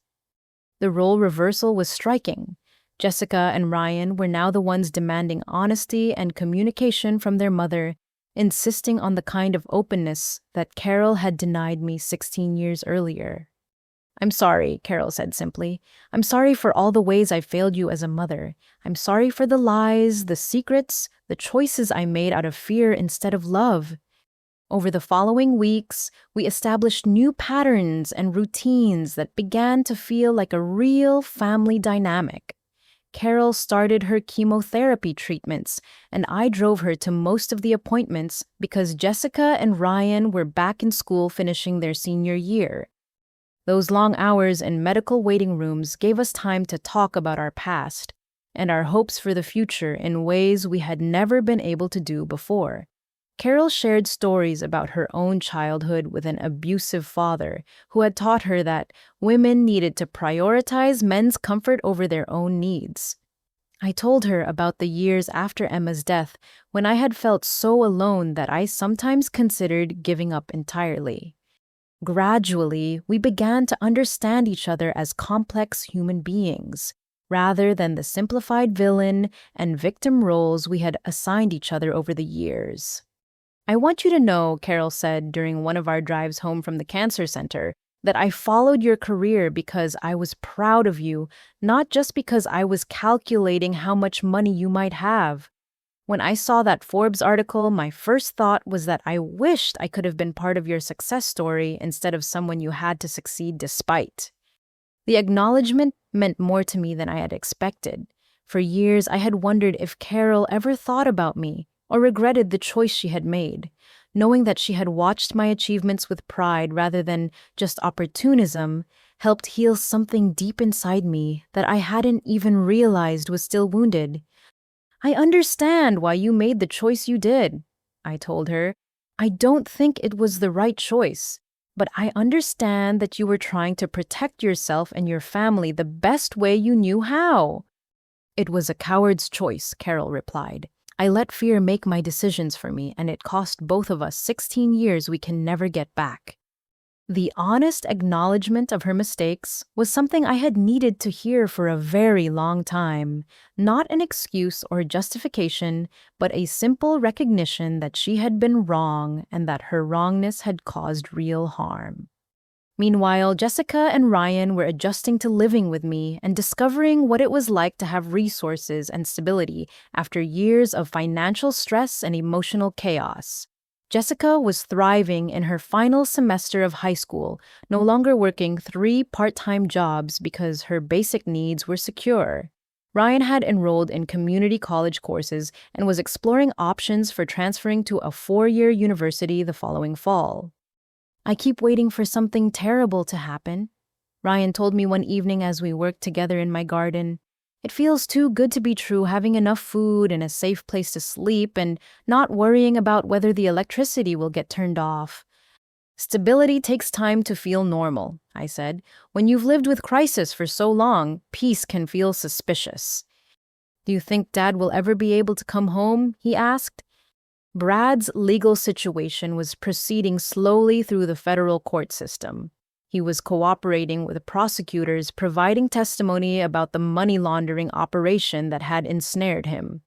The role reversal was striking. Jessica and Ryan were now the ones demanding honesty and communication from their mother, insisting on the kind of openness that Carol had denied me 16 years earlier. "I'm sorry," Carol said simply. "I'm sorry for all the ways I failed you as a mother. I'm sorry for the lies, the secrets, the choices I made out of fear instead of love." Over the following weeks, we established new patterns and routines that began to feel like a real family dynamic. Carol started her chemotherapy treatments, and I drove her to most of the appointments because Jessica and Ryan were back in school finishing their senior year. Those long hours in medical waiting rooms gave us time to talk about our past and our hopes for the future in ways we had never been able to do before. Carol shared stories about her own childhood with an abusive father who had taught her that women needed to prioritize men's comfort over their own needs. I told her about the years after Emma's death when I had felt so alone that I sometimes considered giving up entirely. Gradually, we began to understand each other as complex human beings, rather than the simplified villain and victim roles we had assigned each other over the years. "I want you to know," Carol said during one of our drives home from the cancer center, "that I followed your career because I was proud of you, not just because I was calculating how much money you might have. When I saw that Forbes article, my first thought was that I wished I could have been part of your success story instead of someone you had to succeed despite." The acknowledgement meant more to me than I had expected. For years, I had wondered if Carol ever thought about me or regretted the choice she had made. Knowing that she had watched my achievements with pride rather than just opportunism helped heal something deep inside me that I hadn't even realized was still wounded. "I understand why you made the choice you did," I told her. "I don't think it was the right choice, but I understand that you were trying to protect yourself and your family the best way you knew how." "It was a coward's choice," Carol replied. "I let fear make my decisions for me, and it cost both of us 16 years we can never get back." The honest acknowledgement of her mistakes was something I had needed to hear for a very long time. Not an excuse or justification, but a simple recognition that she had been wrong and that her wrongness had caused real harm. Meanwhile, Jessica and Ryan were adjusting to living with me and discovering what it was like to have resources and stability after years of financial stress and emotional chaos. Jessica was thriving in her final semester of high school, no longer working 3 part-time jobs because her basic needs were secure. Ryan had enrolled in community college courses and was exploring options for transferring to a 4-year university the following fall. "I keep waiting for something terrible to happen," Ryan told me one evening as we worked together in my garden. "It feels too good to be true, having enough food and a safe place to sleep and not worrying about whether the electricity will get turned off." "Stability takes time to feel normal," I said. "When you've lived with crisis for so long, peace can feel suspicious." "Do you think Dad will ever be able to come home?" he asked. Brad's legal situation was proceeding slowly through the federal court system. He was cooperating with prosecutors, providing testimony about the money laundering operation that had ensnared him.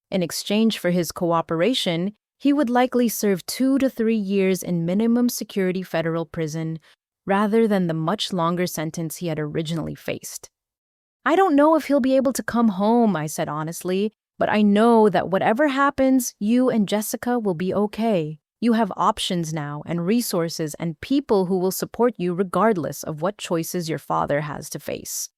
In exchange for his cooperation, he would likely serve 2 to 3 years in minimum security federal prison, rather than the much longer sentence he had originally faced. "I don't know if he'll be able to come home," I said honestly, "but I know that whatever happens, you and Jessica will be okay. You have options now and resources and people who will support you regardless of what choices your father has to face."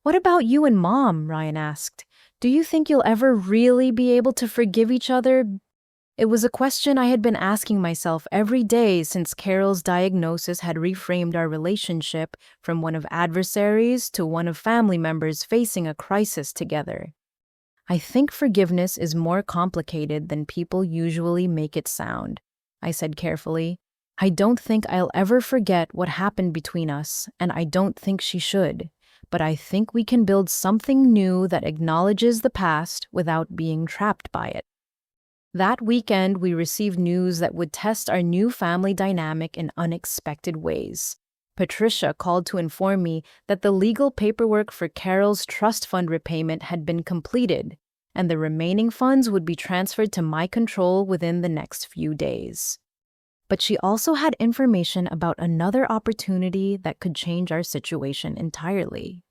"What about you and Mom?" Ryan asked. "Do you think you'll ever really be able to forgive each other?" It was a question I had been asking myself every day since Carol's diagnosis had reframed our relationship from one of adversaries to one of family members facing a crisis together. "I think forgiveness is more complicated than people usually make it sound," I said carefully. "I don't think I'll ever forget what happened between us, and I don't think she should. But I think we can build something new that acknowledges the past without being trapped by it." That weekend, we received news that would test our new family dynamic in unexpected ways. Patricia called to inform me that the legal paperwork for Carol's trust fund repayment had been completed, and the remaining funds would be transferred to my control within the next few days. But she also had information about another opportunity that could change our situation entirely.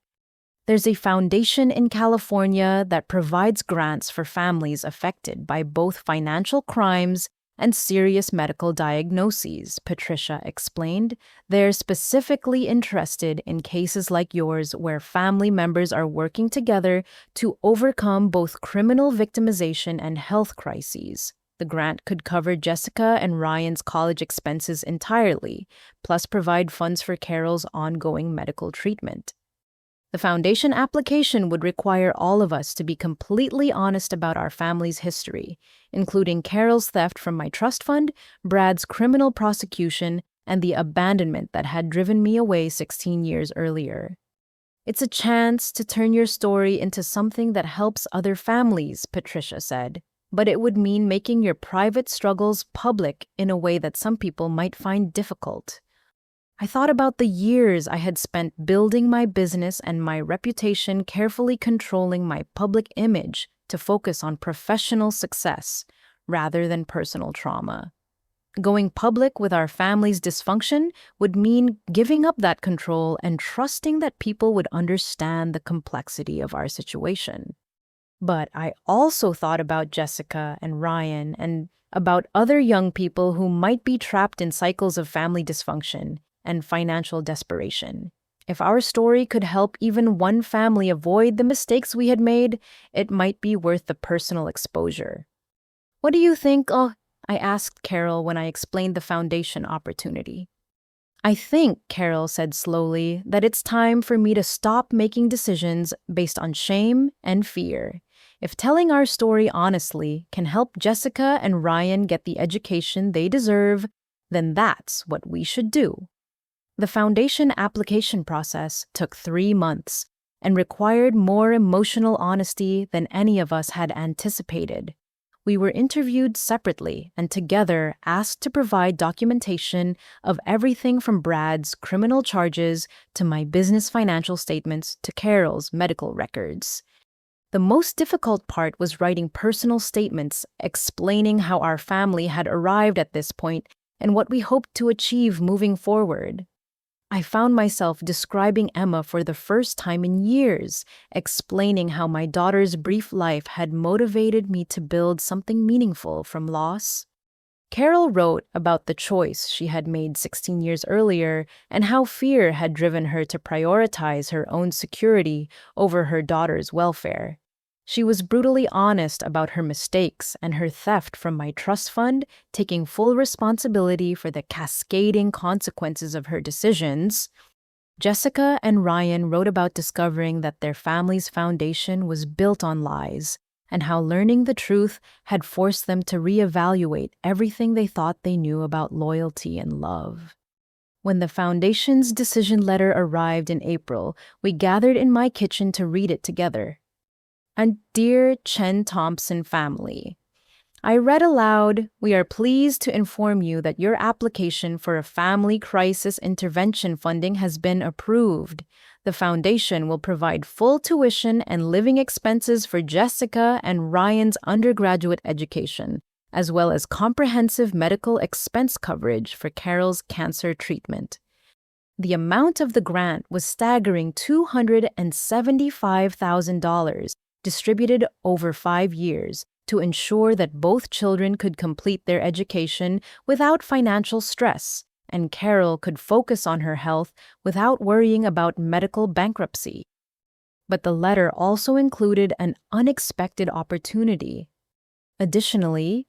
There's a foundation in California that provides grants for families affected by both financial crimes and serious medical diagnoses, Patricia explained. They're specifically interested in cases like yours where family members are working together to overcome both criminal victimization and health crises. The grant could cover Jessica and Ryan's college expenses entirely, plus provide funds for Carol's ongoing medical treatment. The foundation application would require all of us to be completely honest about our family's history, including Carol's theft from my trust fund, Brad's criminal prosecution, and the abandonment that had driven me away 16 years earlier. "It's a chance to turn your story into something that helps other families," Patricia said, "but it would mean making your private struggles public in a way that some people might find difficult." I thought about the years I had spent building my business and my reputation, carefully controlling my public image to focus on professional success rather than personal trauma. Going public with our family's dysfunction would mean giving up that control and trusting that people would understand the complexity of our situation. But I also thought about Jessica and Ryan and about other young people who might be trapped in cycles of family dysfunction and financial desperation. If our story could help even one family avoid the mistakes we had made, it might be worth the personal exposure. "What do you think?" I asked Carol when I explained the foundation opportunity. "I think," Carol said slowly, "that it's time for me to stop making decisions based on shame and fear. If telling our story honestly can help Jessica and Ryan get the education they deserve, then that's what we should do." The foundation application process took 3 months and required more emotional honesty than any of us had anticipated. We were interviewed separately and together asked to provide documentation of everything from Brad's criminal charges to my business financial statements to Carol's medical records. The most difficult part was writing personal statements explaining how our family had arrived at this point and what we hoped to achieve moving forward. I found myself describing Emma for the first time in years, explaining how my daughter's brief life had motivated me to build something meaningful from loss. Carol wrote about the choice she had made 16 years earlier and how fear had driven her to prioritize her own security over her daughter's welfare. She was brutally honest about her mistakes and her theft from my trust fund, taking full responsibility for the cascading consequences of her decisions. Jessica and Ryan wrote about discovering that their family's foundation was built on lies and how learning the truth had forced them to reevaluate everything they thought they knew about loyalty and love. When the foundation's decision letter arrived in April, we gathered in my kitchen to read it together. "And dear Chen Thompson family," I read aloud, "we are pleased to inform you that your application for a family crisis intervention funding has been approved. The foundation will provide full tuition and living expenses for Jessica and Ryan's undergraduate education, as well as comprehensive medical expense coverage for Carol's cancer treatment. The amount of the grant was staggering $275,000, distributed over 5 years, to ensure that both children could complete their education without financial stress, and Carol could focus on her health without worrying about medical bankruptcy. But the letter also included an unexpected opportunity. Additionally,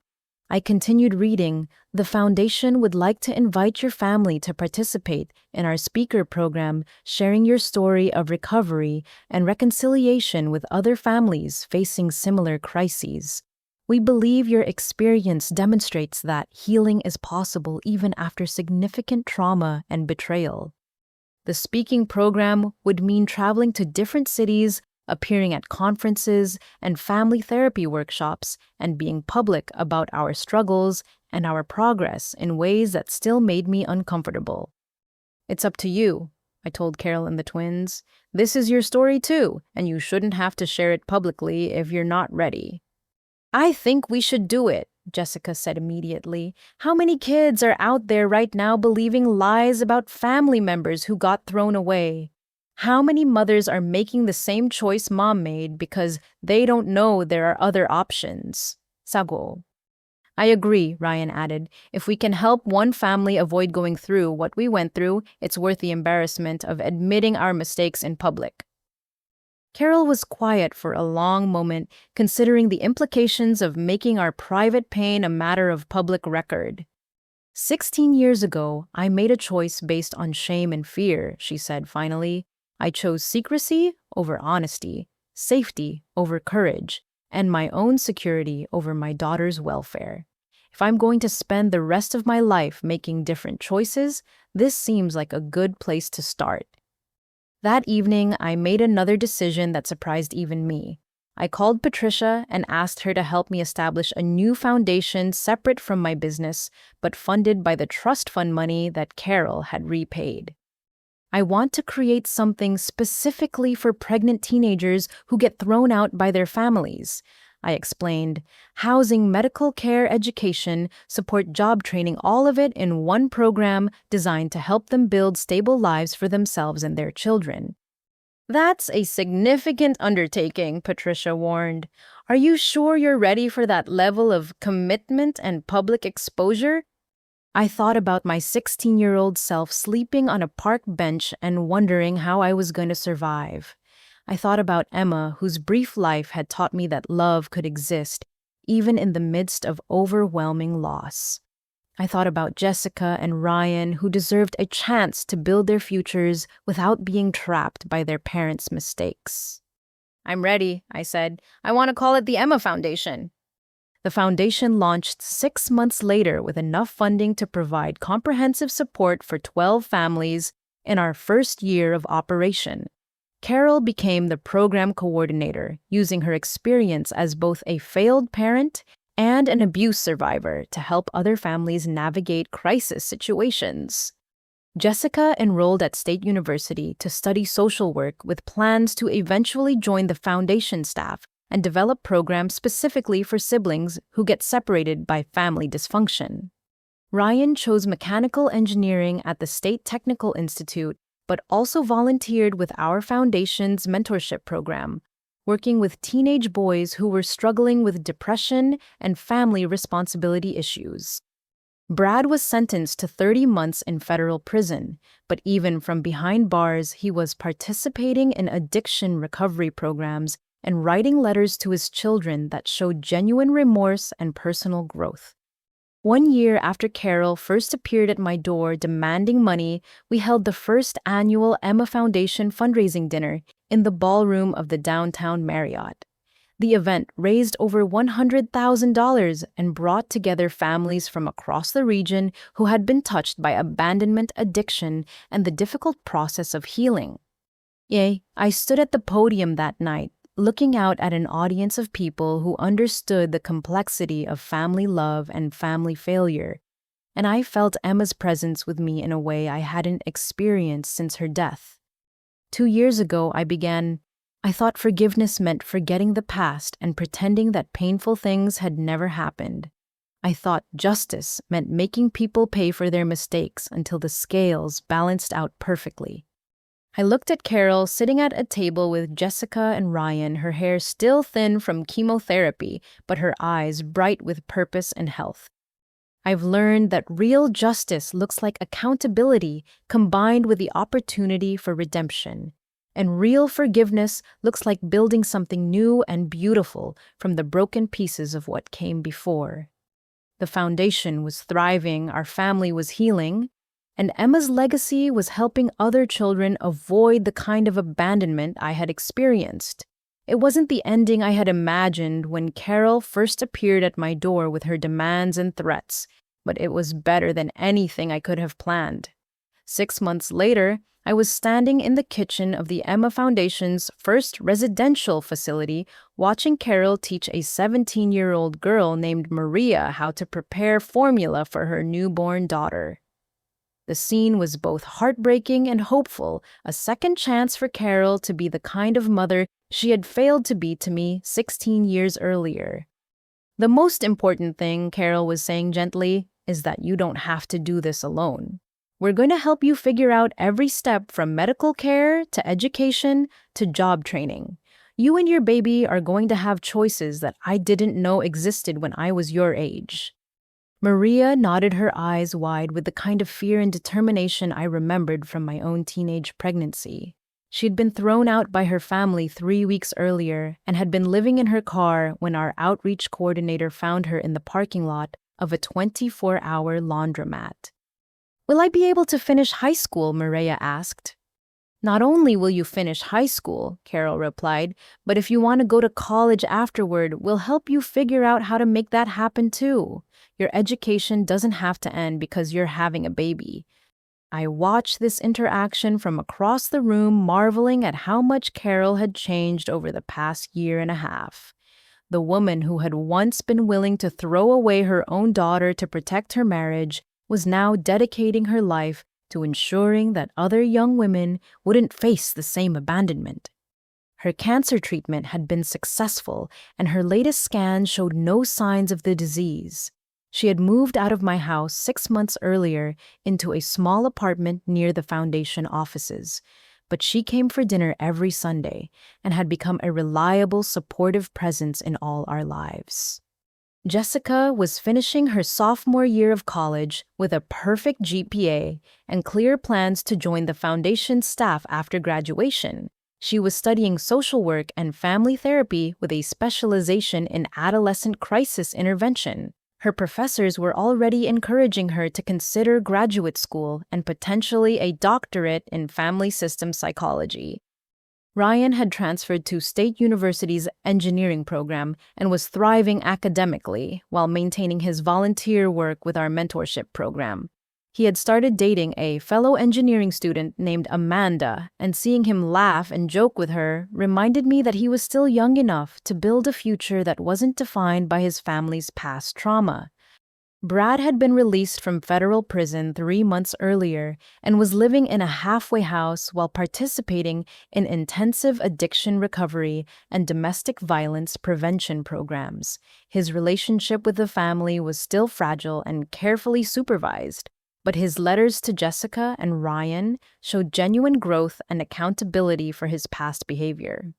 I continued reading, the foundation would like to invite your family to participate in our speaker program, sharing your story of recovery and reconciliation with other families facing similar crises. We believe your experience demonstrates that healing is possible even after significant trauma and betrayal. The speaking program would mean traveling to different cities, appearing at conferences and family therapy workshops, and being public about our struggles and our progress in ways that still made me uncomfortable. It's up to you, I told Carol and the twins. This is your story too, and you shouldn't have to share it publicly if you're not ready. I think we should do it, Jessica said immediately. How many kids are out there right now believing lies about family members who got thrown away? How many mothers are making the same choice mom made because they don't know there are other options? Sago. I agree, Ryan added. If we can help one family avoid going through what we went through, it's worth the embarrassment of admitting our mistakes in public. Carol was quiet for a long moment, considering the implications of making our private pain a matter of public record. 16 years ago, I made a choice based on shame and fear, she said finally. I chose secrecy over honesty, safety over courage, and my own security over my daughter's welfare. If I'm going to spend the rest of my life making different choices, this seems like a good place to start. That evening, I made another decision that surprised even me. I called Patricia and asked her to help me establish a new foundation separate from my business, but funded by the trust fund money that Carol had repaid. I want to create something specifically for pregnant teenagers who get thrown out by their families, I explained. Housing, medical care, education, support, job training, all of it in one program designed to help them build stable lives for themselves and their children. That's a significant undertaking, Patricia warned. Are you sure you're ready for that level of commitment and public exposure? I thought about my 16-year-old self sleeping on a park bench and wondering how I was going to survive. I thought about Emma, whose brief life had taught me that love could exist, even in the midst of overwhelming loss. I thought about Jessica and Ryan, who deserved a chance to build their futures without being trapped by their parents' mistakes. I'm ready, I said. I want to call it the Emma Foundation. The foundation launched 6 months later with enough funding to provide comprehensive support for 12 families in our first year of operation. Carol became the program coordinator, using her experience as both a failed parent and an abuse survivor to help other families navigate crisis situations. Jessica enrolled at State University to study social work with plans to eventually join the foundation staff and develop programs specifically for siblings who get separated by family dysfunction. Ryan chose mechanical engineering at the State Technical Institute, but also volunteered with our foundation's mentorship program, working with teenage boys who were struggling with depression and family responsibility issues. Brad was sentenced to 30 months in federal prison, but even from behind bars, he was participating in addiction recovery programs and writing letters to his children that showed genuine remorse and personal growth. 1 year after Carol first appeared at my door demanding money, we held the first annual Emma Foundation fundraising dinner in the ballroom of the downtown Marriott. The event raised over $100,000 and brought together families from across the region who had been touched by abandonment, addiction, and the difficult process of healing. I stood at the podium that night, looking out at an audience of people who understood the complexity of family love and family failure, and I felt Emma's presence with me in a way I hadn't experienced since her death. 2 years ago, I thought forgiveness meant forgetting the past and pretending that painful things had never happened. I thought justice meant making people pay for their mistakes until the scales balanced out perfectly. I looked at Carol sitting at a table with Jessica and Ryan, her hair still thin from chemotherapy, but her eyes bright with purpose and health. I've learned that real justice looks like accountability combined with the opportunity for redemption. And real forgiveness looks like building something new and beautiful from the broken pieces of what came before. The foundation was thriving, our family was healing, and Emma's legacy was helping other children avoid the kind of abandonment I had experienced. It wasn't the ending I had imagined when Carol first appeared at my door with her demands and threats, but it was better than anything I could have planned. 6 months later, I was standing in the kitchen of the Emma Foundation's first residential facility, watching Carol teach a 17-year-old girl named Maria how to prepare formula for her newborn daughter. The scene was both heartbreaking and hopeful, a second chance for Carol to be the kind of mother she had failed to be to me 16 years earlier. The most important thing, Carol was saying gently, is that you don't have to do this alone. We're going to help you figure out every step from medical care to education to job training. You and your baby are going to have choices that I didn't know existed when I was your age. Maria nodded her eyes wide with the kind of fear and determination I remembered from my own teenage pregnancy. She'd been thrown out by her family 3 weeks earlier and had been living in her car when our outreach coordinator found her in the parking lot of a 24-hour laundromat. Will I be able to finish high school? Maria asked. Not only will you finish high school, Carol replied, but if you want to go to college afterward, we'll help you figure out how to make that happen too. Your education doesn't have to end because you're having a baby. I watched this interaction from across the room, marveling at how much Carol had changed over the past year and a half. The woman who had once been willing to throw away her own daughter to protect her marriage was now dedicating her life to ensuring that other young women wouldn't face the same abandonment. Her cancer treatment had been successful, and her latest scan showed no signs of the disease. She had moved out of my house 6 months earlier into a small apartment near the foundation offices, but she came for dinner every Sunday and had become a reliable, supportive presence in all our lives. Jessica was finishing her sophomore year of college with a perfect GPA and clear plans to join the foundation's staff after graduation. She was studying social work and family therapy with a specialization in adolescent crisis intervention. Her professors were already encouraging her to consider graduate school and potentially a doctorate in family system psychology. Ryan had transferred to State University's engineering program and was thriving academically while maintaining his volunteer work with our mentorship program. He had started dating a fellow engineering student named Amanda, and seeing him laugh and joke with her reminded me that he was still young enough to build a future that wasn't defined by his family's past trauma. Brad had been released from federal prison 3 months earlier and was living in a halfway house while participating in intensive addiction recovery and domestic violence prevention programs. His relationship with the family was still fragile and carefully supervised, but his letters to Jessica and Ryan showed genuine growth and accountability for his past behavior.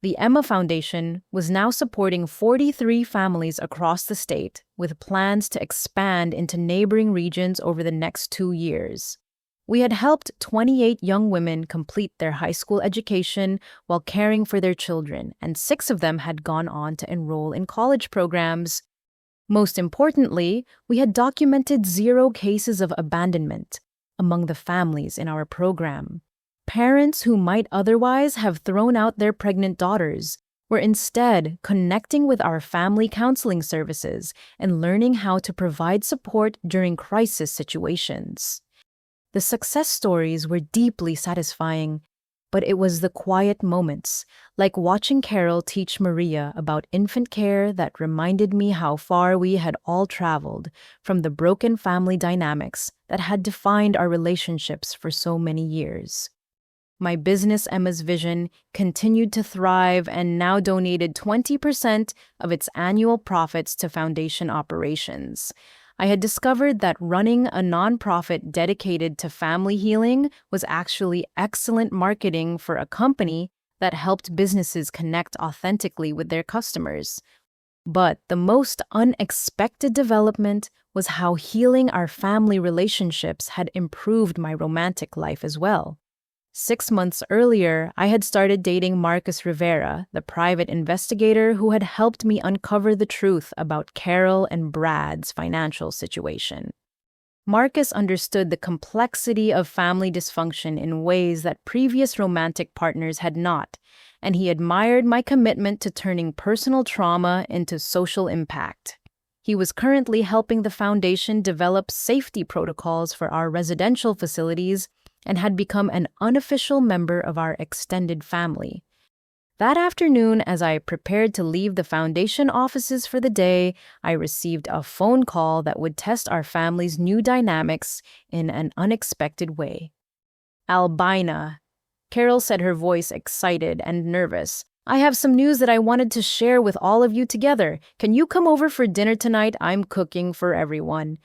The Emma Foundation was now supporting 43 families across the state, with plans to expand into neighboring regions over the next 2 years. We had helped 28 young women complete their high school education while caring for their children, and 6 of them had gone on to enroll in college programs. Most importantly, we had documented 0 cases of abandonment among the families in our program. Parents who might otherwise have thrown out their pregnant daughters were instead connecting with our family counseling services and learning how to provide support during crisis situations. The success stories were deeply satisfying, but it was the quiet moments, like watching Carol teach Maria about infant care, that reminded me how far we had all traveled from the broken family dynamics that had defined our relationships for so many years. My business, Emma's Vision, continued to thrive and now donated 20% of its annual profits to foundation operations. I had discovered that running a nonprofit dedicated to family healing was actually excellent marketing for a company that helped businesses connect authentically with their customers. But the most unexpected development was how healing our family relationships had improved my romantic life as well. 6 months earlier, I had started dating Marcus Rivera, the private investigator who had helped me uncover the truth about Carol and Brad's financial situation. Marcus understood the complexity of family dysfunction in ways that previous romantic partners had not, and he admired my commitment to turning personal trauma into social impact. He was currently helping the foundation develop safety protocols for our residential facilities and had become an unofficial member of our extended family. That afternoon, as I prepared to leave the foundation offices for the day, I received a phone call that would test our family's new dynamics in an unexpected way. Albina, Carol said, her voice excited and nervous. I have some news that I wanted to share with all of you together. Can you come over for dinner tonight? I'm cooking for everyone.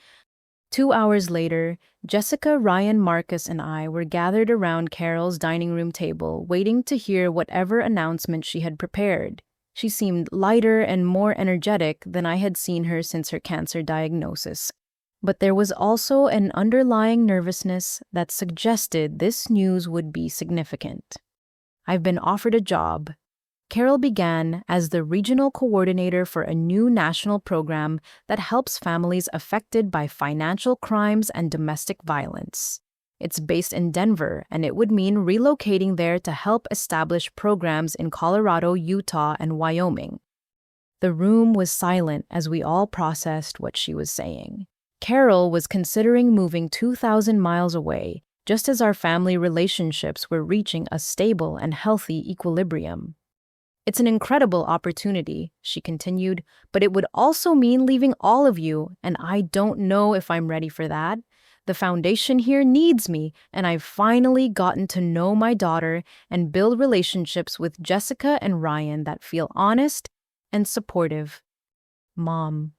2 hours later, Jessica, Ryan, Marcus, and I were gathered around Carol's dining room table, waiting to hear whatever announcement she had prepared. She seemed lighter and more energetic than I had seen her since her cancer diagnosis. But there was also an underlying nervousness that suggested this news would be significant. I've been offered a job. Carol began as the regional coordinator for a new national program that helps families affected by financial crimes and domestic violence. It's based in Denver, and it would mean relocating there to help establish programs in Colorado, Utah, and Wyoming. The room was silent as we all processed what she was saying. Carol was considering moving 2,000 miles away, just as our family relationships were reaching a stable and healthy equilibrium. It's an incredible opportunity, she continued, but it would also mean leaving all of you, and I don't know if I'm ready for that. The foundation here needs me, and I've finally gotten to know my daughter and build relationships with Jessica and Ryan that feel honest and supportive. Mom,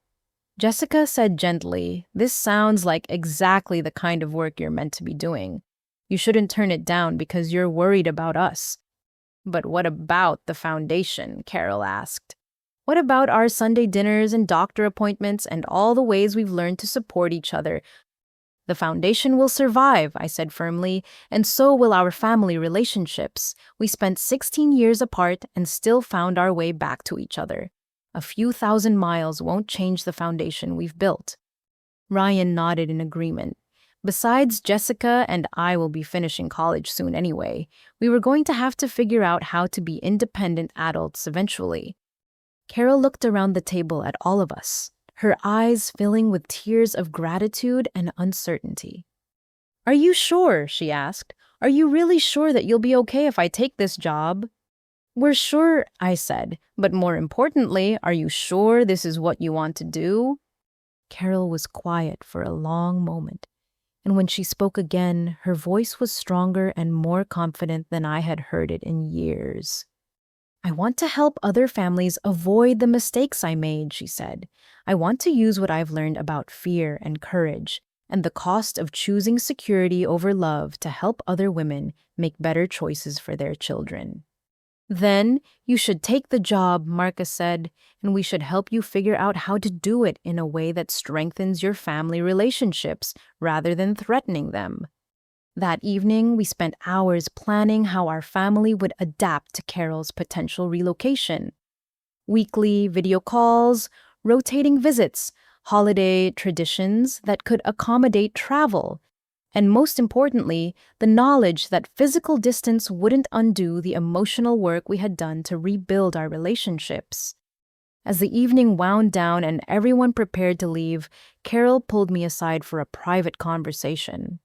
Jessica said gently, this sounds like exactly the kind of work you're meant to be doing. You shouldn't turn it down because you're worried about us. But what about the foundation? Carol asked. What about our Sunday dinners and doctor appointments and all the ways we've learned to support each other? The foundation will survive, I said firmly, and so will our family relationships. We spent 16 years apart and still found our way back to each other. A few thousand miles won't change the foundation we've built. Ryan nodded in agreement. Besides, Jessica and I will be finishing college soon anyway. We were going to have to figure out how to be independent adults eventually. Carol looked around the table at all of us, her eyes filling with tears of gratitude and uncertainty. Are you sure? She asked. Are you really sure that you'll be okay if I take this job? We're sure, I said, but more importantly, are you sure this is what you want to do? Carol was quiet for a long moment. And when she spoke again, her voice was stronger and more confident than I had heard it in years. I want to help other families avoid the mistakes I made, she said. I want to use what I've learned about fear and courage and the cost of choosing security over love to help other women make better choices for their children. Then you should take the job, Marcus said, and we should help you figure out how to do it in a way that strengthens your family relationships rather than threatening them. That evening, we spent hours planning how our family would adapt to Carol's potential relocation. Weekly video calls, rotating visits, holiday traditions that could accommodate travel, and most importantly, the knowledge that physical distance wouldn't undo the emotional work we had done to rebuild our relationships. As the evening wound down and everyone prepared to leave, Carol pulled me aside for a private conversation.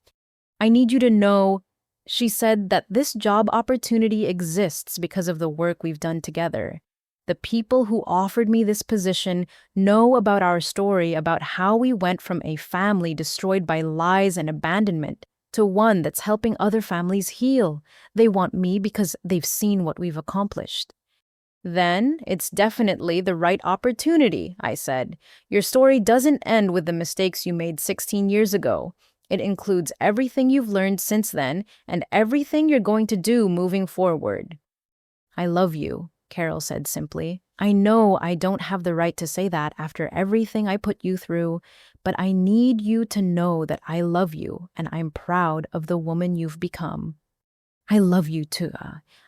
I need you to know, she said, that this job opportunity exists because of the work we've done together. The people who offered me this position know about our story, about how we went from a family destroyed by lies and abandonment to one that's helping other families heal. They want me because they've seen what we've accomplished. Then it's definitely the right opportunity, I said. Your story doesn't end with the mistakes you made 16 years ago. It includes everything you've learned since then and everything you're going to do moving forward. I love you, Carol said simply. I know I don't have the right to say that after everything I put you through, but I need you to know that I love you and I'm proud of the woman you've become. I love you too,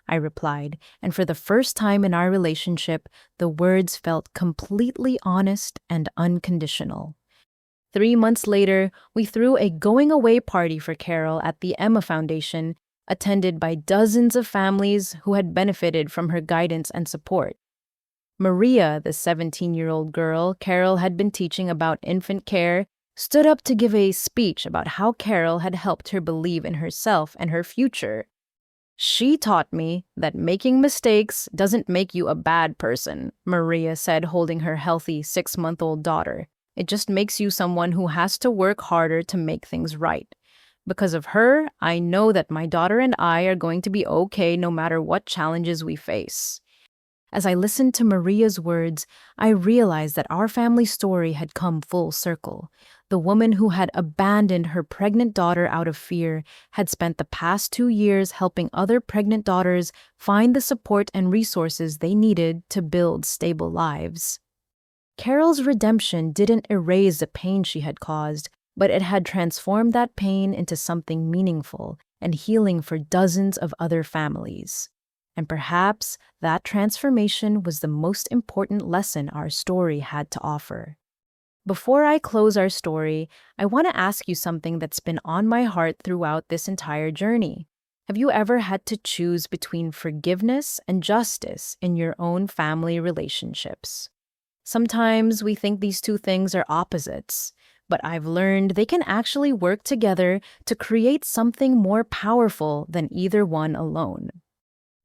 I replied, and for the first time in our relationship, the words felt completely honest and unconditional. 3 months later, we threw a going-away party for Carol at the Emma Foundation, attended by dozens of families who had benefited from her guidance and support. Maria, the 17-year-old girl Carol had been teaching about infant care, stood up to give a speech about how Carol had helped her believe in herself and her future. She taught me that making mistakes doesn't make you a bad person, Maria said, holding her healthy 6-month-old daughter. It just makes you someone who has to work harder to make things right. Because of her, I know that my daughter and I are going to be okay no matter what challenges we face. As I listened to Maria's words, I realized that our family story had come full circle. The woman who had abandoned her pregnant daughter out of fear had spent the past 2 years helping other pregnant daughters find the support and resources they needed to build stable lives. Carol's redemption didn't erase the pain she had caused, but it had transformed that pain into something meaningful and healing for dozens of other families. And perhaps that transformation was the most important lesson our story had to offer. Before I close our story, I want to ask you something that's been on my heart throughout this entire journey. Have you ever had to choose between forgiveness and justice in your own family relationships? Sometimes we think these two things are opposites, but I've learned they can actually work together to create something more powerful than either one alone.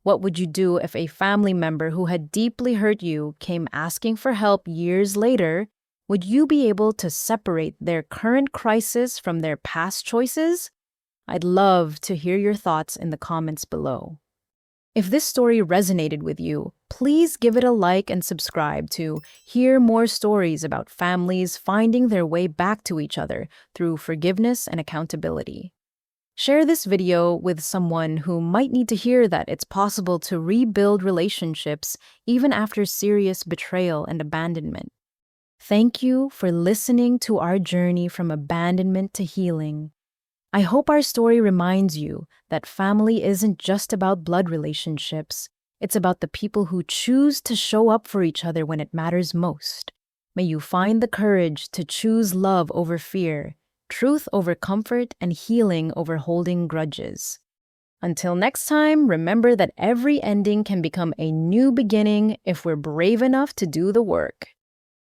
What would you do if a family member who had deeply hurt you came asking for help years later? Would you be able to separate their current crisis from their past choices? I'd love to hear your thoughts in the comments below. If this story resonated with you, please give it a like and subscribe to hear more stories about families finding their way back to each other through forgiveness and accountability. Share this video with someone who might need to hear that it's possible to rebuild relationships even after serious betrayal and abandonment. Thank you for listening to our journey from abandonment to healing. I hope our story reminds you that family isn't just about blood relationships. It's about the people who choose to show up for each other when it matters most. May you find the courage to choose love over fear, truth over comfort, and healing over holding grudges. Until next time, remember that every ending can become a new beginning if we're brave enough to do the work.